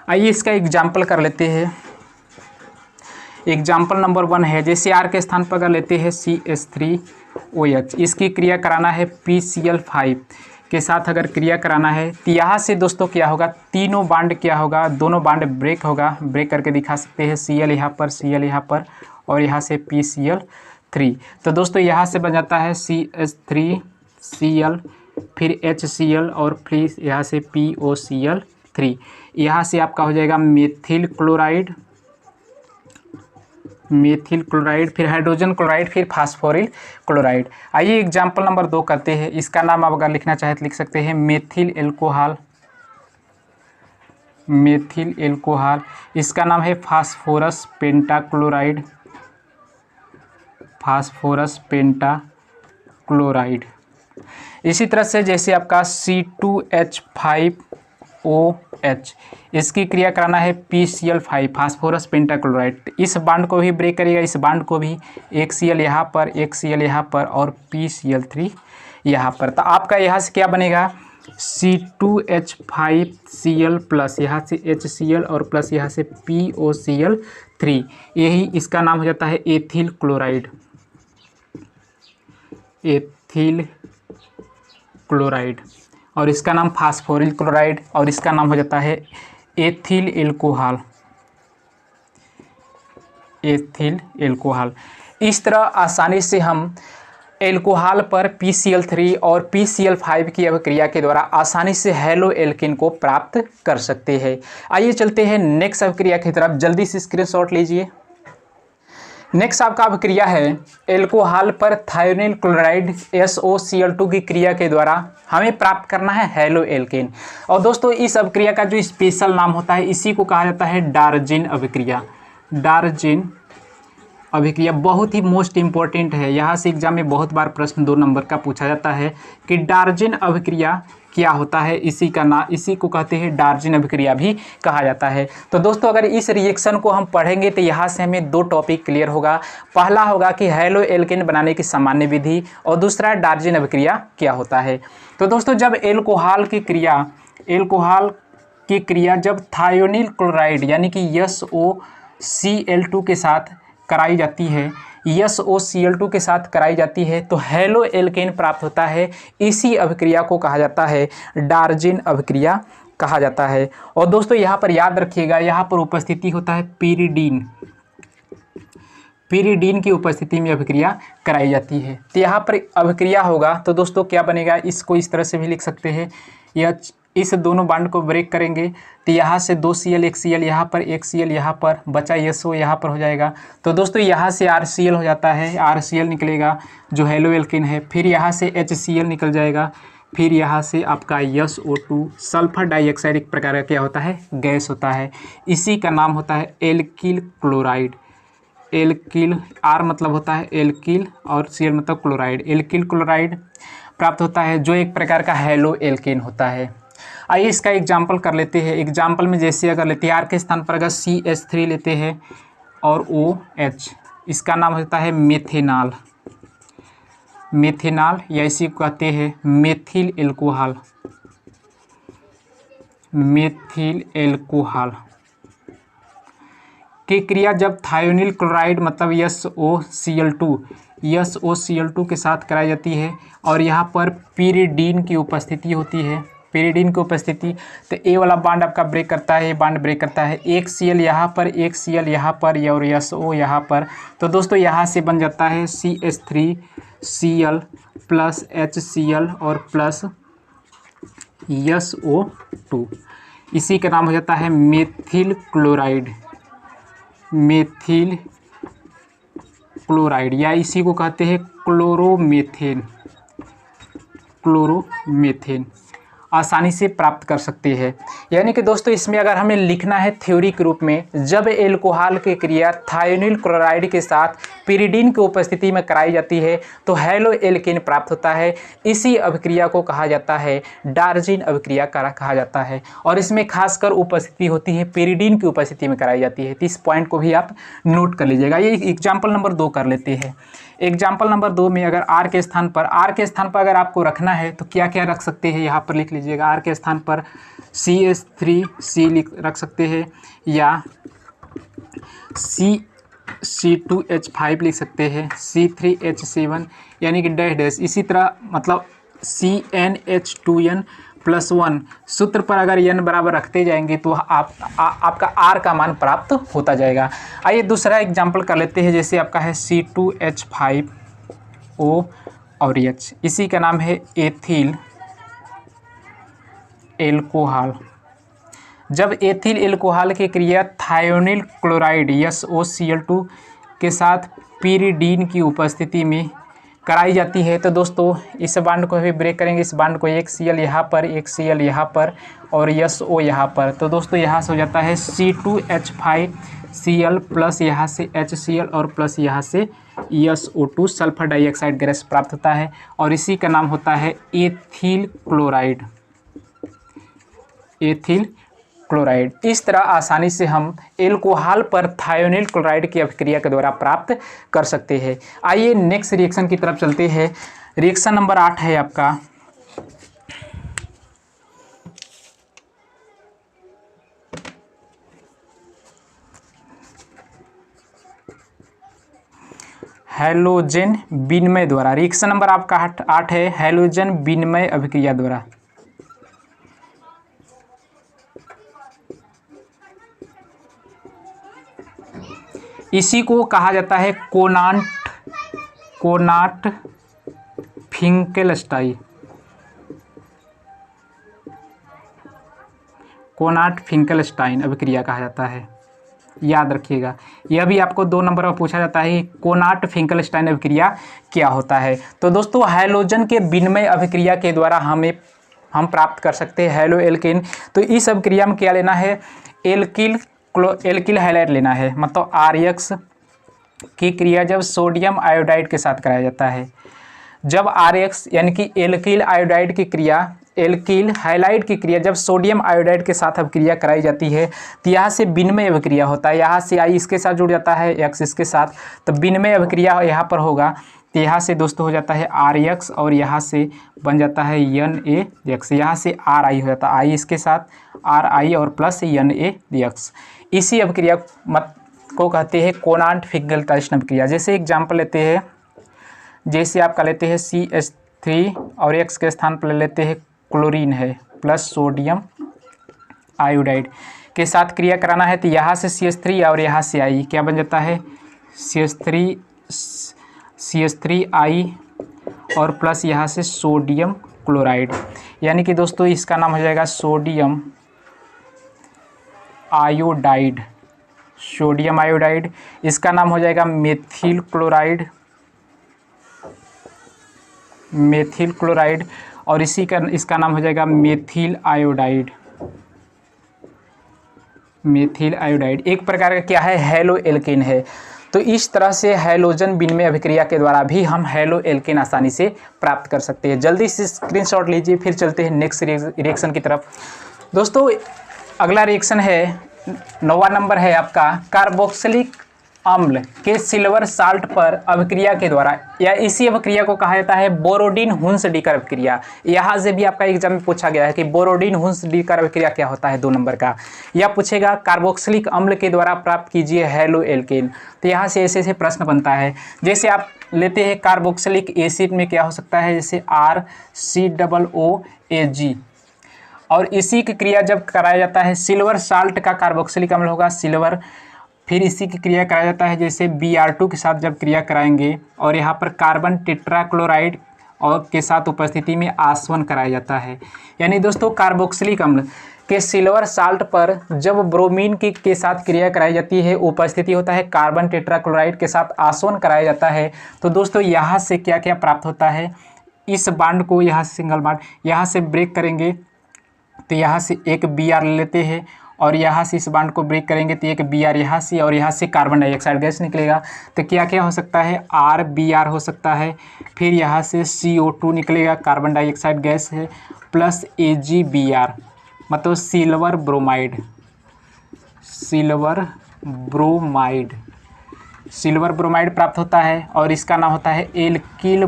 आइए इसका एग्जाम्पल कर लेते हैं। एग्जाम्पल नंबर 1 है, जैसे R के स्थान पर अगर लेते हैं CH3OH, इसकी क्रिया कराना है PCl5 के साथ अगर क्रिया कराना है, तो यहाँ से दोस्तों क्या होगा, तीनों बांड क्या होगा, दोनों बांड ब्रेक होगा। ब्रेक करके दिखा सकते हैं, Cl यहाँ पर, Cl यहाँ पर और यहाँ से PCl3। तो दोस्तों यहाँ से बन जाता है CH3Cl, फिर HCl और फिर यहाँ से POCl3। यहाँ से आपका हो जाएगा मेथिल क्लोराइड, फिर हाइड्रोजन क्लोराइड, फिर फास्फोरिल क्लोराइड। आइए एग्जाम्पल नंबर 2 करते हैं। इसका नाम आप अगर लिखना चाहे तो लिख सकते हैं मेथिल एल्कोहल। इसका नाम है फास्फोरस पेंटाक्लोराइड। इसी तरह से जैसे आपका C2H5OH, इसकी क्रिया कराना है PCl5 फास्फोरस पेंटाक्लोराइड। इस बांड को भी ब्रेक करेगा, इस बांड को भी, एक Cl यहाँ पर, एक Cl यहाँ पर और PCl3 यहाँ पर। तो आपका यहाँ से क्या बनेगा, C2H5Cl प्लस यहाँ से HCl और प्लस यहाँ से POCl3। यही इसका नाम हो जाता है एथिल क्लोराइड और इसका नाम फास्फोरिल क्लोराइड और इसका नाम हो जाता है एथिल एल्कोहल। इस तरह आसानी से हम एल्कोहल पर PCl3 और PCl5 की अभिक्रिया के द्वारा आसानी से हैलो एल्किन को प्राप्त कर सकते हैं। आइए चलते हैं नेक्स्ट अभिक्रिया की तरफ। जल्दी से स्क्रीनशॉट लीजिए। नेक्स्ट आपका अभिक्रिया है एल्कोहल पर थायोनिल क्लोराइड SOCl2 की क्रिया के द्वारा हमें प्राप्त करना है हैलो एल्केन। और दोस्तों इस अभिक्रिया का जो स्पेशल नाम होता है इसी को कहा जाता है डार्जिन अभिक्रिया। डार्जिन अभिक्रिया बहुत ही मोस्ट इंपॉर्टेंट है, यहाँ से एग्जाम में बहुत बार प्रश्न 2 नंबर का पूछा जाता है कि डार्जिन अभिक्रिया क्या होता है। इसी को कहते हैं डार्जिन अभिक्रिया भी कहा जाता है। तो दोस्तों अगर इस रिएक्शन को हम पढ़ेंगे तो यहाँ से हमें 2 टॉपिक क्लियर होगा। पहला होगा कि हैलो एल्केन बनाने की सामान्य विधि और दूसरा डार्जिन अभिक्रिया क्या होता है। तो दोस्तों जब एल्कोहल की क्रिया जब थायोनिल क्लोराइड यानी कि SOCl2 के साथ कराई जाती है, SOCl2 के साथ कराई जाती है तो हैलो एल्केन प्राप्त होता है। इसी अभिक्रिया को कहा जाता है डार्जिन अभिक्रिया कहा जाता है। और दोस्तों यहाँ पर याद रखिएगा, यहाँ पर उपस्थिति होता है पीरिडीन की उपस्थिति में अभिक्रिया कराई जाती है। तो यहाँ पर अभिक्रिया होगा तो दोस्तों क्या बनेगा, इसको इस तरह से भी लिख सकते हैं। यह इस दोनों बॉन्ड को ब्रेक करेंगे तो यहाँ से 2 Cl 1 Cl यहाँ पर 1 Cl यहाँ पर बचा SO यहाँ पर हो जाएगा। तो दोस्तों यहाँ से RCl हो जाता है, RCl निकलेगा जो हैलो एल्केन है। फिर यहाँ से HCl निकल जाएगा, फिर यहाँ से आपका SO2 सल्फर डाइऑक्साइड एक प्रकार का क्या होता है, गैस होता है। इसी का नाम होता है एल्किल क्लोराइड। एल्किल R मतलब होता है एल्किल और Cl मतलब क्लोराइड। एल्किल क्लोराइड प्राप्त होता है जो एक प्रकार का हैलो एल्केन होता है। आइए इसका एग्जाम्पल कर लेते हैं। एग्जाम्पल में जैसे अगर लेते हैं R के स्थान पर अगर CH3 लेते हैं और OH, इसका नाम होता है मेथेनॉल या इसी को कहते हैं मेथिल एल्कोहल की क्रिया जब थायोनिल क्लोराइड मतलब SOCl2 के साथ कराई जाती है और यहाँ पर पीरिडीन की उपस्थिति होती है। पीरिडीन की उपस्थिति तो ए वाला बॉन्ड आपका ब्रेक करता है, ये बॉन्ड ब्रेक करता है। 1 Cl यहाँ पर 1 Cl यहाँ पर और SO यहाँ पर। तो दोस्तों यहाँ से बन जाता है CH3Cl प्लस HCl और प्लस SO2। इसी का नाम हो जाता है मेथिल क्लोराइड या इसी को कहते हैं क्लोरोमेथेन आसानी से प्राप्त कर सकते हैं। यानी कि दोस्तों इसमें अगर हमें लिखना है थ्योरी के रूप में, जब एल्कोहल की क्रिया थायोनिल क्लोराइड के साथ पीरिडीन की उपस्थिति में कराई जाती है तो हैलो एल्केन प्राप्त होता है। इसी अभिक्रिया को कहा जाता है डार्जिन अभिक्रिया कहा जाता है और इसमें खासकर उपस्थिति होती है पीरिडीन की उपस्थिति में कराई जाती है। तो इस पॉइंट को भी आप नोट कर लीजिएगा। ये एग्जाम्पल नंबर 2 कर लेते हैं। एग्जाम्पल नंबर 2 में अगर R के स्थान पर अगर आपको रखना है तो क्या क्या रख सकते हैं, यहाँ पर लिख लीजिएगा। R के स्थान पर CH3C रख सकते हैं या C2H5 लिख सकते हैं, C3H7 यानी कि डैश। इसी तरह मतलब CnH2n+1 सूत्र पर अगर n बराबर रखते जाएंगे तो आपका R का मान प्राप्त होता जाएगा। आइए दूसरा एग्जाम्पल कर लेते हैं। जैसे आपका है C2H5O और H, इसी का नाम है एथिल एल्कोहल। जब एथिल एल्कोहल की क्रिया थायोनिल क्लोराइड SOCl2 के साथ पीरिडीन की उपस्थिति में कराई जाती है तो दोस्तों इस बॉन्ड को भी ब्रेक करेंगे। इस बॉन्ड को 1 Cl यहाँ पर 1 Cl यहाँ पर और SO यहाँ पर। तो दोस्तों यहाँ से हो जाता है C2H5Cl प्लस यहाँ से HCl और प्लस यहाँ से SO2 सल्फर डाइऑक्साइड गैस प्राप्त होता है और इसी का नाम होता है एथिल क्लोराइड। इस तरह आसानी से हम एल्कोहल पर थायोनिल क्लोराइड की अभिक्रिया के द्वारा प्राप्त कर सकते हैं। आइए नेक्स्ट रिएक्शन की तरफ चलते हैं। रिएक्शन नंबर 8 है आपका हैलोजन विनिमय द्वारा। रिएक्शन नंबर आपका 8 है हैलोजन विनिमय अभिक्रिया द्वारा। इसी को कहा जाता है कोनाट फिंकेलस्टाइन अभिक्रिया कहा जाता है। याद रखिएगा। यह भी आपको 2 नंबर में पूछा जाता है, कोनाट फिंकलस्टाइन अभिक्रिया क्या होता है। तो दोस्तों हैलोजन के विनिमय अभिक्रिया के द्वारा हम प्राप्त कर सकते हैं हैलो एल्केन। तो इस अभिक्रिया में क्या लेना है, एल्किल हैलाइड लेना है। मतलब RX की क्रिया जब सोडियम आयोडाइड के साथ कराया जाता है, जब RX यानी कि एल्किल आयोडाइड की क्रिया, एल्किल हैलाइड की क्रिया जब सोडियम आयोडाइड के साथ अभिक्रिया कराई जाती है तो यहाँ से विनिमय अभिक्रिया होता है। यहाँ से I इसके साथ जुड़ जाता है, X इसके साथ, तो विनिमय अभिक्रिया यहाँ पर होगा। तो यहाँ से दोस्तों हो जाता है RX और यहाँ से बन जाता है NaDX। यहाँ से RI हो जाता है, I इसके साथ RI और प्लस NaDX। इसी अभिक्रिया को कहते हैं कोनाट फिंकलस्टाइन अभिक्रिया। जैसे एग्जाम्पल लेते हैं, जैसे आपका लेते हैं CH3 और X के स्थान पर ले लेते हैं क्लोरीन है प्लस सोडियम आयोडाइड के साथ क्रिया कराना है। तो यहाँ से CH3 और यहाँ से I क्या बन जाता है, CH3I और प्लस यहाँ से सोडियम क्लोराइड, यानी कि दोस्तों इसका नाम हो जाएगा सोडियम आयोडाइड। सोडियम आयोडाइड, इसका नाम हो जाएगा मेथिल क्लोराइड और इसका नाम हो जाएगा मेथिल आयोडाइड। एक प्रकार का क्या है, हैलो एल्केन है। तो इस तरह से हैलोजन विनिमय अभिक्रिया के द्वारा भी हम हैलो एल्केन आसानी से प्राप्त कर सकते हैं। जल्दी से स्क्रीनशॉट लीजिए, फिर चलते हैं नेक्स्ट रिएक्शन की तरफ। दोस्तों अगला रिएक्शन है, 9वां नंबर है आपका, कार्बोक्सिलिक अम्ल के सिल्वर साल्ट पर अभिक्रिया के द्वारा, या इसी अभिक्रिया को कहा जाता है बोरोडिन हुंस-डीकर अभिक्रिया। यहाँ से भी आपका एग्जाम में पूछा गया है कि बोरोडिन हुंस-डीकर अभिक्रिया क्या होता है, 2 नंबर का। यह पूछेगा कार्बोक्सिलिक अम्ल के द्वारा प्राप्त कीजिए हैलो एल्केन। तो यहाँ से ऐसे प्रश्न बनता है। जैसे आप लेते हैं कार्बोक्सिलिक एसिड में क्या हो सकता है, जैसे RCOOAG, और इसी की क्रिया जब कराया जाता है सिल्वर साल्ट का कार्बोक्सिलिक अम्ल होगा सिल्वर, फिर इसी की क्रिया कराया जाता है जैसे Br2 के साथ जब क्रिया कराएंगे और यहाँ पर कार्बन टेट्राक्लोराइड और के साथ उपस्थिति में आसवन कराया जाता है। यानी दोस्तों कार्बोक्सिलिक अम्ल के सिल्वर साल्ट पर जब ब्रोमीन के साथ क्रिया कराई जाती है, उपस्थिति होता है कार्बन टेट्राक्लोराइड के साथ आसवन कराया जाता है। तो दोस्तों यहाँ से क्या क्या प्राप्त होता है, इस बांड को यहाँ से सिंगल बांड यहाँ से ब्रेक करेंगे तो यहाँ से एक Br ले लेते हैं और यहाँ से इस बांड को ब्रेक करेंगे तो एक Br यहाँ से और यहाँ से कार्बन डाइऑक्साइड गैस निकलेगा। तो क्या क्या हो सकता है, RBr हो सकता है, फिर यहाँ से CO2 निकलेगा, कार्बन डाइऑक्साइड गैस है, प्लस AgBr मतलब सिल्वर ब्रोमाइड प्राप्त होता है और इसका नाम होता है एल्किल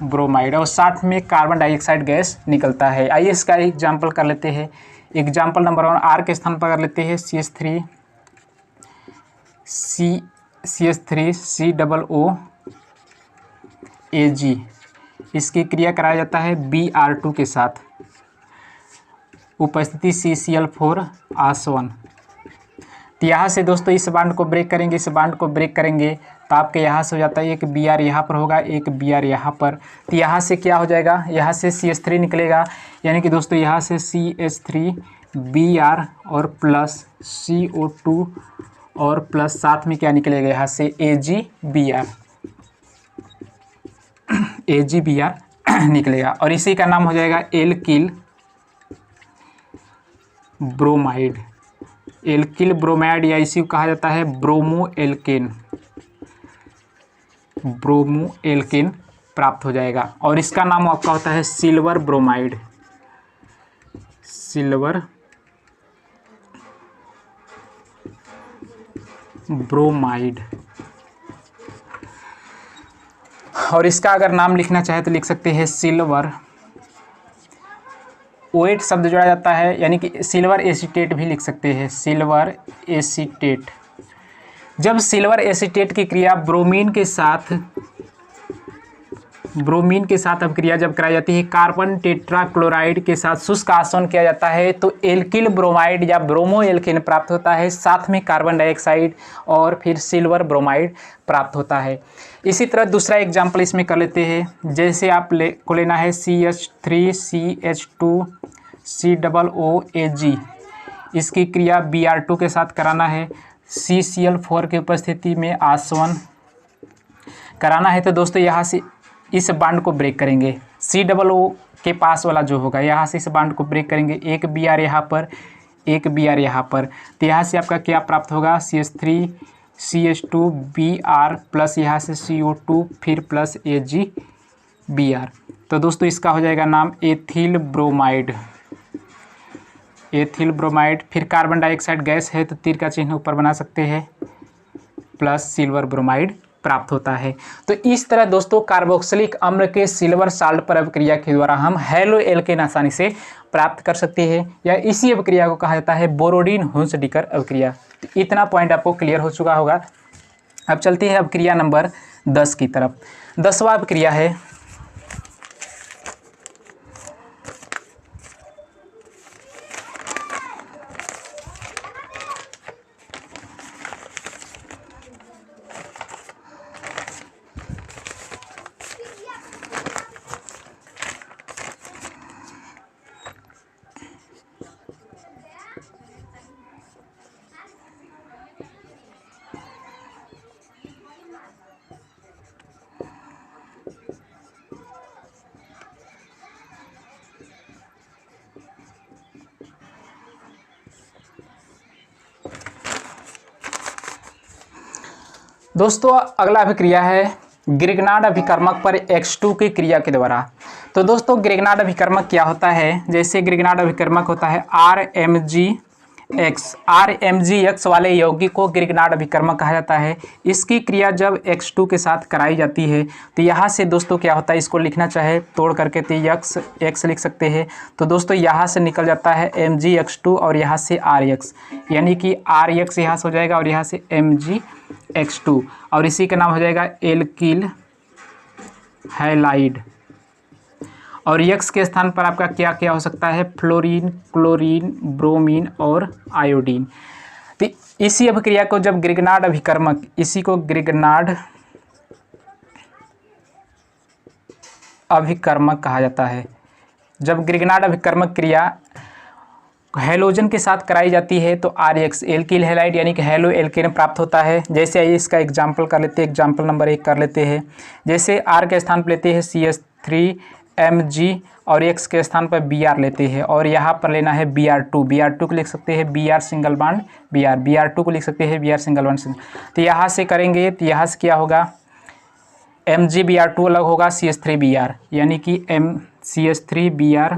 ब्रोमाइड और साथ में कार्बन डाइऑक्साइड गैस निकलता है। आइए इसका एग्जाम्पल कर लेते हैं। एग्जाम्पल नंबर 1, R के स्थान पर कर लेते हैं CH3COOAG। इसकी क्रिया कराया जाता है Br2 के साथ, उपस्थिति CCl4 आसवन। तो यहाँ से दोस्तों इस बांड को ब्रेक करेंगे, तो आपके यहाँ से हो जाता है एक Br यहाँ पर होगा, एक Br यहाँ पर। तो यहाँ से क्या हो जाएगा, यहाँ से CH3 निकलेगा, यानी कि दोस्तों यहाँ से CH3Br और प्लस CO2 और प्लस साथ में क्या निकलेगा, यहाँ से AgBr निकलेगा और इसी का नाम हो जाएगा एल्किल ब्रोमाइड या इसी को कहा जाता है ब्रोमो एल्केन प्राप्त हो जाएगा और इसका नाम आपका होता है सिल्वर ब्रोमाइड। और इसका अगर नाम लिखना चाहे तो लिख सकते हैं सिल्वर ओएट शब्द जोड़ा जाता है, यानी कि सिल्वर एसीटेट भी लिख सकते हैं, सिल्वर एसीटेट। जब सिल्वर एसीटेट की क्रिया ब्रोमीन के साथ अभिक्रिया जब कराई जाती है कार्बन टेट्राक्लोराइड के साथ शुष्क आसवन किया जाता है तो एल्किल ब्रोमाइड या ब्रोमो एल्केन प्राप्त होता है, साथ में कार्बन डाइऑक्साइड और फिर सिल्वर ब्रोमाइड प्राप्त होता है। इसी तरह दूसरा एग्जाम्पल इसमें कर लेते हैं। जैसे आप को लेना है CH3CH2COOAG, इसकी क्रिया Br2 के साथ कराना है, CCl4 की उपस्थिति में आसवन कराना है। तो दोस्तों यहाँ से इस बांड को ब्रेक करेंगे, COO के पास वाला जो होगा यहाँ से इस बांड को ब्रेक करेंगे, एक Br यहाँ पर, एक Br यहाँ पर। तो यहाँ से आपका क्या प्राप्त होगा, CH3 CH2 Br प्लस यहाँ से CO2 फिर प्लस AgBr। तो दोस्तों इसका हो जाएगा नाम एथिल ब्रोमाइड, एथिल ब्रोमाइड। फिर कार्बन डाइऑक्साइड गैस है तो तीर का चिन्ह ऊपर बना सकते हैं, प्लस सिल्वर ब्रोमाइड प्राप्त होता है। तो इस तरह दोस्तों कार्बोक्सिलिक अम्ल के सिल्वर साल्ट पर अभिक्रिया के द्वारा हम हैलो एल्केन आसानी से प्राप्त कर सकते हैं, या इसी अभिक्रिया को कहा जाता है बोरोडीन हुंसडीकर अभिक्रिया। तो इतना पॉइंट आपको क्लियर हो चुका होगा। अब चलते हैं अभिक्रिया नंबर 10 की तरफ। 10वां अभिक्रिया है दोस्तों अगला अभिक्रिया है ग्रिग्नार्ड अभिकर्मक पर X2 की क्रिया के द्वारा। तो दोस्तों ग्रिग्नार्ड अभिकर्मक क्या होता है, जैसे ग्रिग्नार्ड अभिकर्मक होता है RMgX वाले यौगिक को ग्रिग्नार्ड अभिकर्मक कहा जाता है। इसकी क्रिया जब X2 के साथ कराई जाती है तो यहाँ से दोस्तों क्या होता है, इसको लिखना चाहे तोड़ करके तो X लिख सकते हैं। तो दोस्तों यहाँ से निकल जाता है MgX2 और यहाँ से RX, यानी कि RX यहाँ से हो जाएगा और यहाँ से MgX2, और इसी का नाम हो जाएगा एल्किल हैलाइड। और X के स्थान पर आपका क्या क्या हो सकता है, फ्लोरीन, क्लोरीन, ब्रोमीन और आयोडीन। तो इसी अभिक्रिया को जब ग्रिग्नार्ड अभिकर्मक, इसी को ग्रिग्नार्ड अभिकर्मक कहा जाता है। जब ग्रिग्नार्ड अभिकर्मक क्रिया हैलोजन के साथ कराई जाती है तो RX एल्किल हैलाइड यानी कि हैलो एल्केन प्राप्त होता है। जैसे आइए इसका एग्जाम्पल कर लेते हैं, एग्जाम्पल नंबर 1 कर लेते हैं। जैसे R के स्थान पर लेते हैं CH3 Mg और X के स्थान पर Br लेते हैं, और यहाँ पर लेना है Br2 को लिख सकते हैं Br सिंगल बॉन्ड Br2 को लिख सकते हैं Br सिंगल बॉन्ड। तो यहाँ से करेंगे तो यहाँ से क्या होगा, MgBr2 अलग होगा CH3Br, यानी कि CH3Br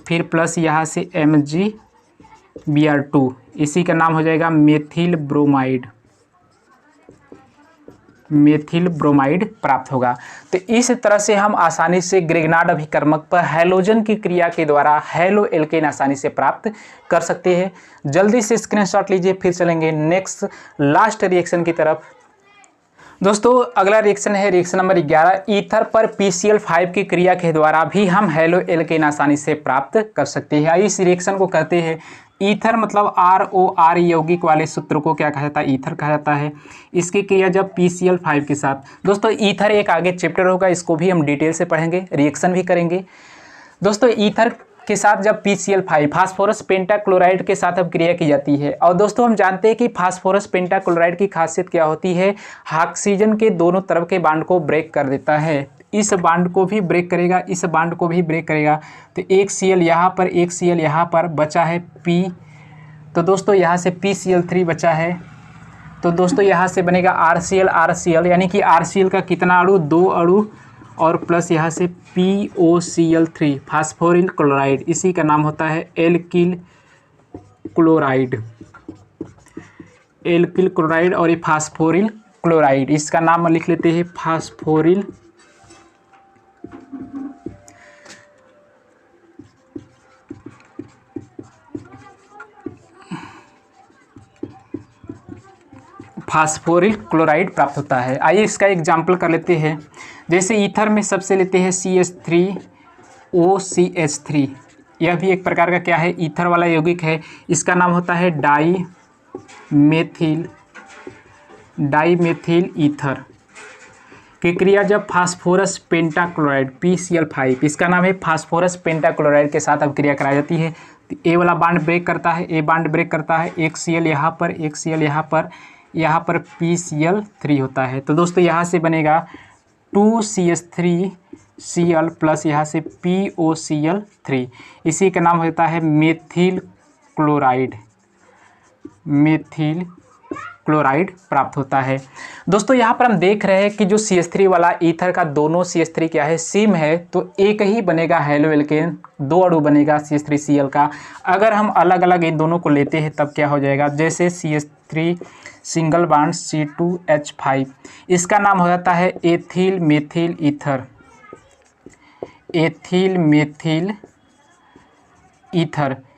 फिर प्लस यहाँ से MgBr2, इसी का नाम हो जाएगा मेथिल ब्रोमाइड प्राप्त होगा। तो इस तरह से हम आसानी से ग्रिग्नार्ड अभिकर्मक पर हैलोजन की क्रिया के द्वारा हैलो एल्केन आसानी से प्राप्त कर सकते हैं। जल्दी से स्क्रीनशॉट लीजिए, फिर चलेंगे नेक्स्ट लास्ट रिएक्शन की तरफ। दोस्तों अगला रिएक्शन है रिएक्शन नंबर 11। ईथर पर PCl5 की क्रिया के द्वारा भी हम हैलो एल्केन आसानी से प्राप्त कर सकते हैं। इस रिएक्शन को कहते हैं ईथर, मतलब ROR यौगिक वाले सूत्र को क्या कहा जाता है, ईथर कहा जाता है। इसकी क्रिया जब PCl5 के साथ, दोस्तों ईथर एक आगे चैप्टर होगा, इसको भी हम डिटेल से पढ़ेंगे, रिएक्शन भी करेंगे। दोस्तों ईथर के साथ जब PCl5 फास्फोरस पेंटाक्लोराइड के साथ अब क्रिया की जाती है, और दोस्तों हम जानते हैं कि फास्फोरस पेंटाक्लोराइड की खासियत क्या होती है, ऑक्सीजन के दोनों तरफ के बांड को ब्रेक कर देता है। इस बांड को भी ब्रेक करेगा, इस बांड को भी ब्रेक करेगा। तो एक Cl यहाँ पर, एक Cl यहाँ पर, बचा है P। तो दोस्तों यहाँ से PCl3 बचा है, तो दोस्तों यहाँ से बनेगा RCl, यानी कि RCl का कितना अणु, 2 अणु, और प्लस यहाँ से POCl3 फास्फोरिल क्लोराइड, इसी का नाम होता है एल्किल क्लोराइड, और ये फास्फोरिल क्लोराइड, इसका नाम लिख लेते हैं फास्फोरिल क्लोराइड प्राप्त होता है। आइए इसका एग्जाम्पल कर लेते हैं। जैसे ईथर में सबसे लेते हैं CH3OCH3, यह भी एक प्रकार का क्या है, ईथर वाला यौगिक है। इसका नाम होता है डाई मेथिल ईथर की क्रिया जब फास्फोरस पेंटाक्लोराइड PCl5, इसका नाम है फास्फोरस पेंटाक्लोराइड के साथ अब क्रिया कराई जाती है ए वाला बॉन्ड ब्रेक करता है, ए बॉन्ड ब्रेक करता है, एक Cl यहाँ पर, एक Cl यहाँ पर PCl3 होता है। तो दोस्तों यहाँ से बनेगा 2CH3Cl प्लस यहाँ से POCl3, इसी का नाम होता है मेथिल क्लोराइड प्राप्त होता है। दोस्तों यहाँ पर हम देख रहे हैं कि जो CH3 वाला ईथर का दोनों CH3 क्या है, सेम है, तो एक ही बनेगा हेलो एल्केन, 2 अणु बनेगा CH3Cl का। अगर हम अलग अलग इन दोनों को लेते हैं तब क्या हो जाएगा, जैसे CH3 सिंगल बॉन्ड C2H5, इसका नाम हो जाता है एथिल मेथिल ईथर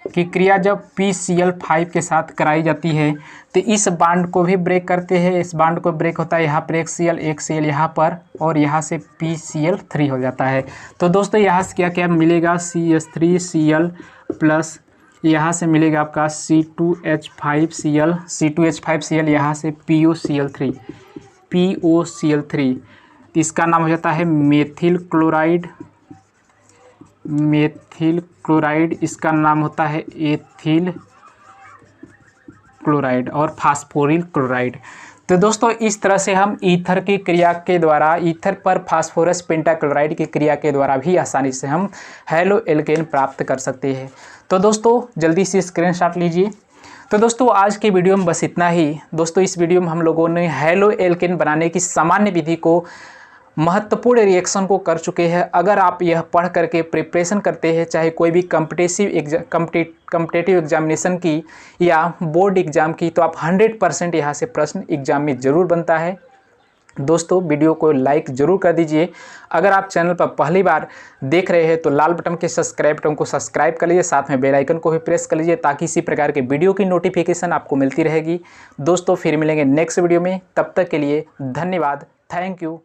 की क्रिया जब PCl5 के साथ कराई जाती है तो इस बॉन्ड को भी ब्रेक करते हैं, इस बॉन्ड को ब्रेक होता है, यहाँ पर एक Cl यहाँ पर, और यहाँ से PCl3 हो जाता है। तो दोस्तों यहाँ से क्या क्या मिलेगा, CH3Cl प्लस यहाँ से मिलेगा आपका C2H5Cl, यहाँ से POCl3, इसका नाम हो जाता है मेथिल क्लोराइड, इसका नाम होता है एथिल क्लोराइड और फास्फोरिल क्लोराइड। तो दोस्तों इस तरह से हम ईथर की क्रिया के द्वारा, ईथर पर फास्फोरस पेंटाक्लोराइड की क्रिया के द्वारा भी आसानी से हम हेलो एल्केन प्राप्त कर सकते हैं। तो दोस्तों जल्दी से स्क्रीनशॉट लीजिए। तो दोस्तों आज के वीडियो में बस इतना ही। दोस्तों इस वीडियो में हम लोगों ने हेलो एल्केन बनाने की सामान्य विधि को, महत्वपूर्ण रिएक्शन को कर चुके हैं। अगर आप यह पढ़ करके प्रिपरेशन करते हैं, चाहे कोई भी कम्पिटिटिव एग्जामिनेशन की या बोर्ड एग्ज़ाम की, तो आप 100% यहाँ से प्रश्न एग्जाम में ज़रूर बनता है। दोस्तों वीडियो को लाइक ज़रूर कर दीजिए। अगर आप चैनल पर पहली बार देख रहे हैं तो लाल बटन के सब्सक्राइब बटन को सब्सक्राइब कर लीजिए, साथ में बेल आइकन को भी प्रेस कर लीजिए ताकि इसी प्रकार के वीडियो की नोटिफिकेशन आपको मिलती रहेगी। दोस्तों फिर मिलेंगे नेक्स्ट वीडियो में, तब तक के लिए धन्यवाद, थैंक यू।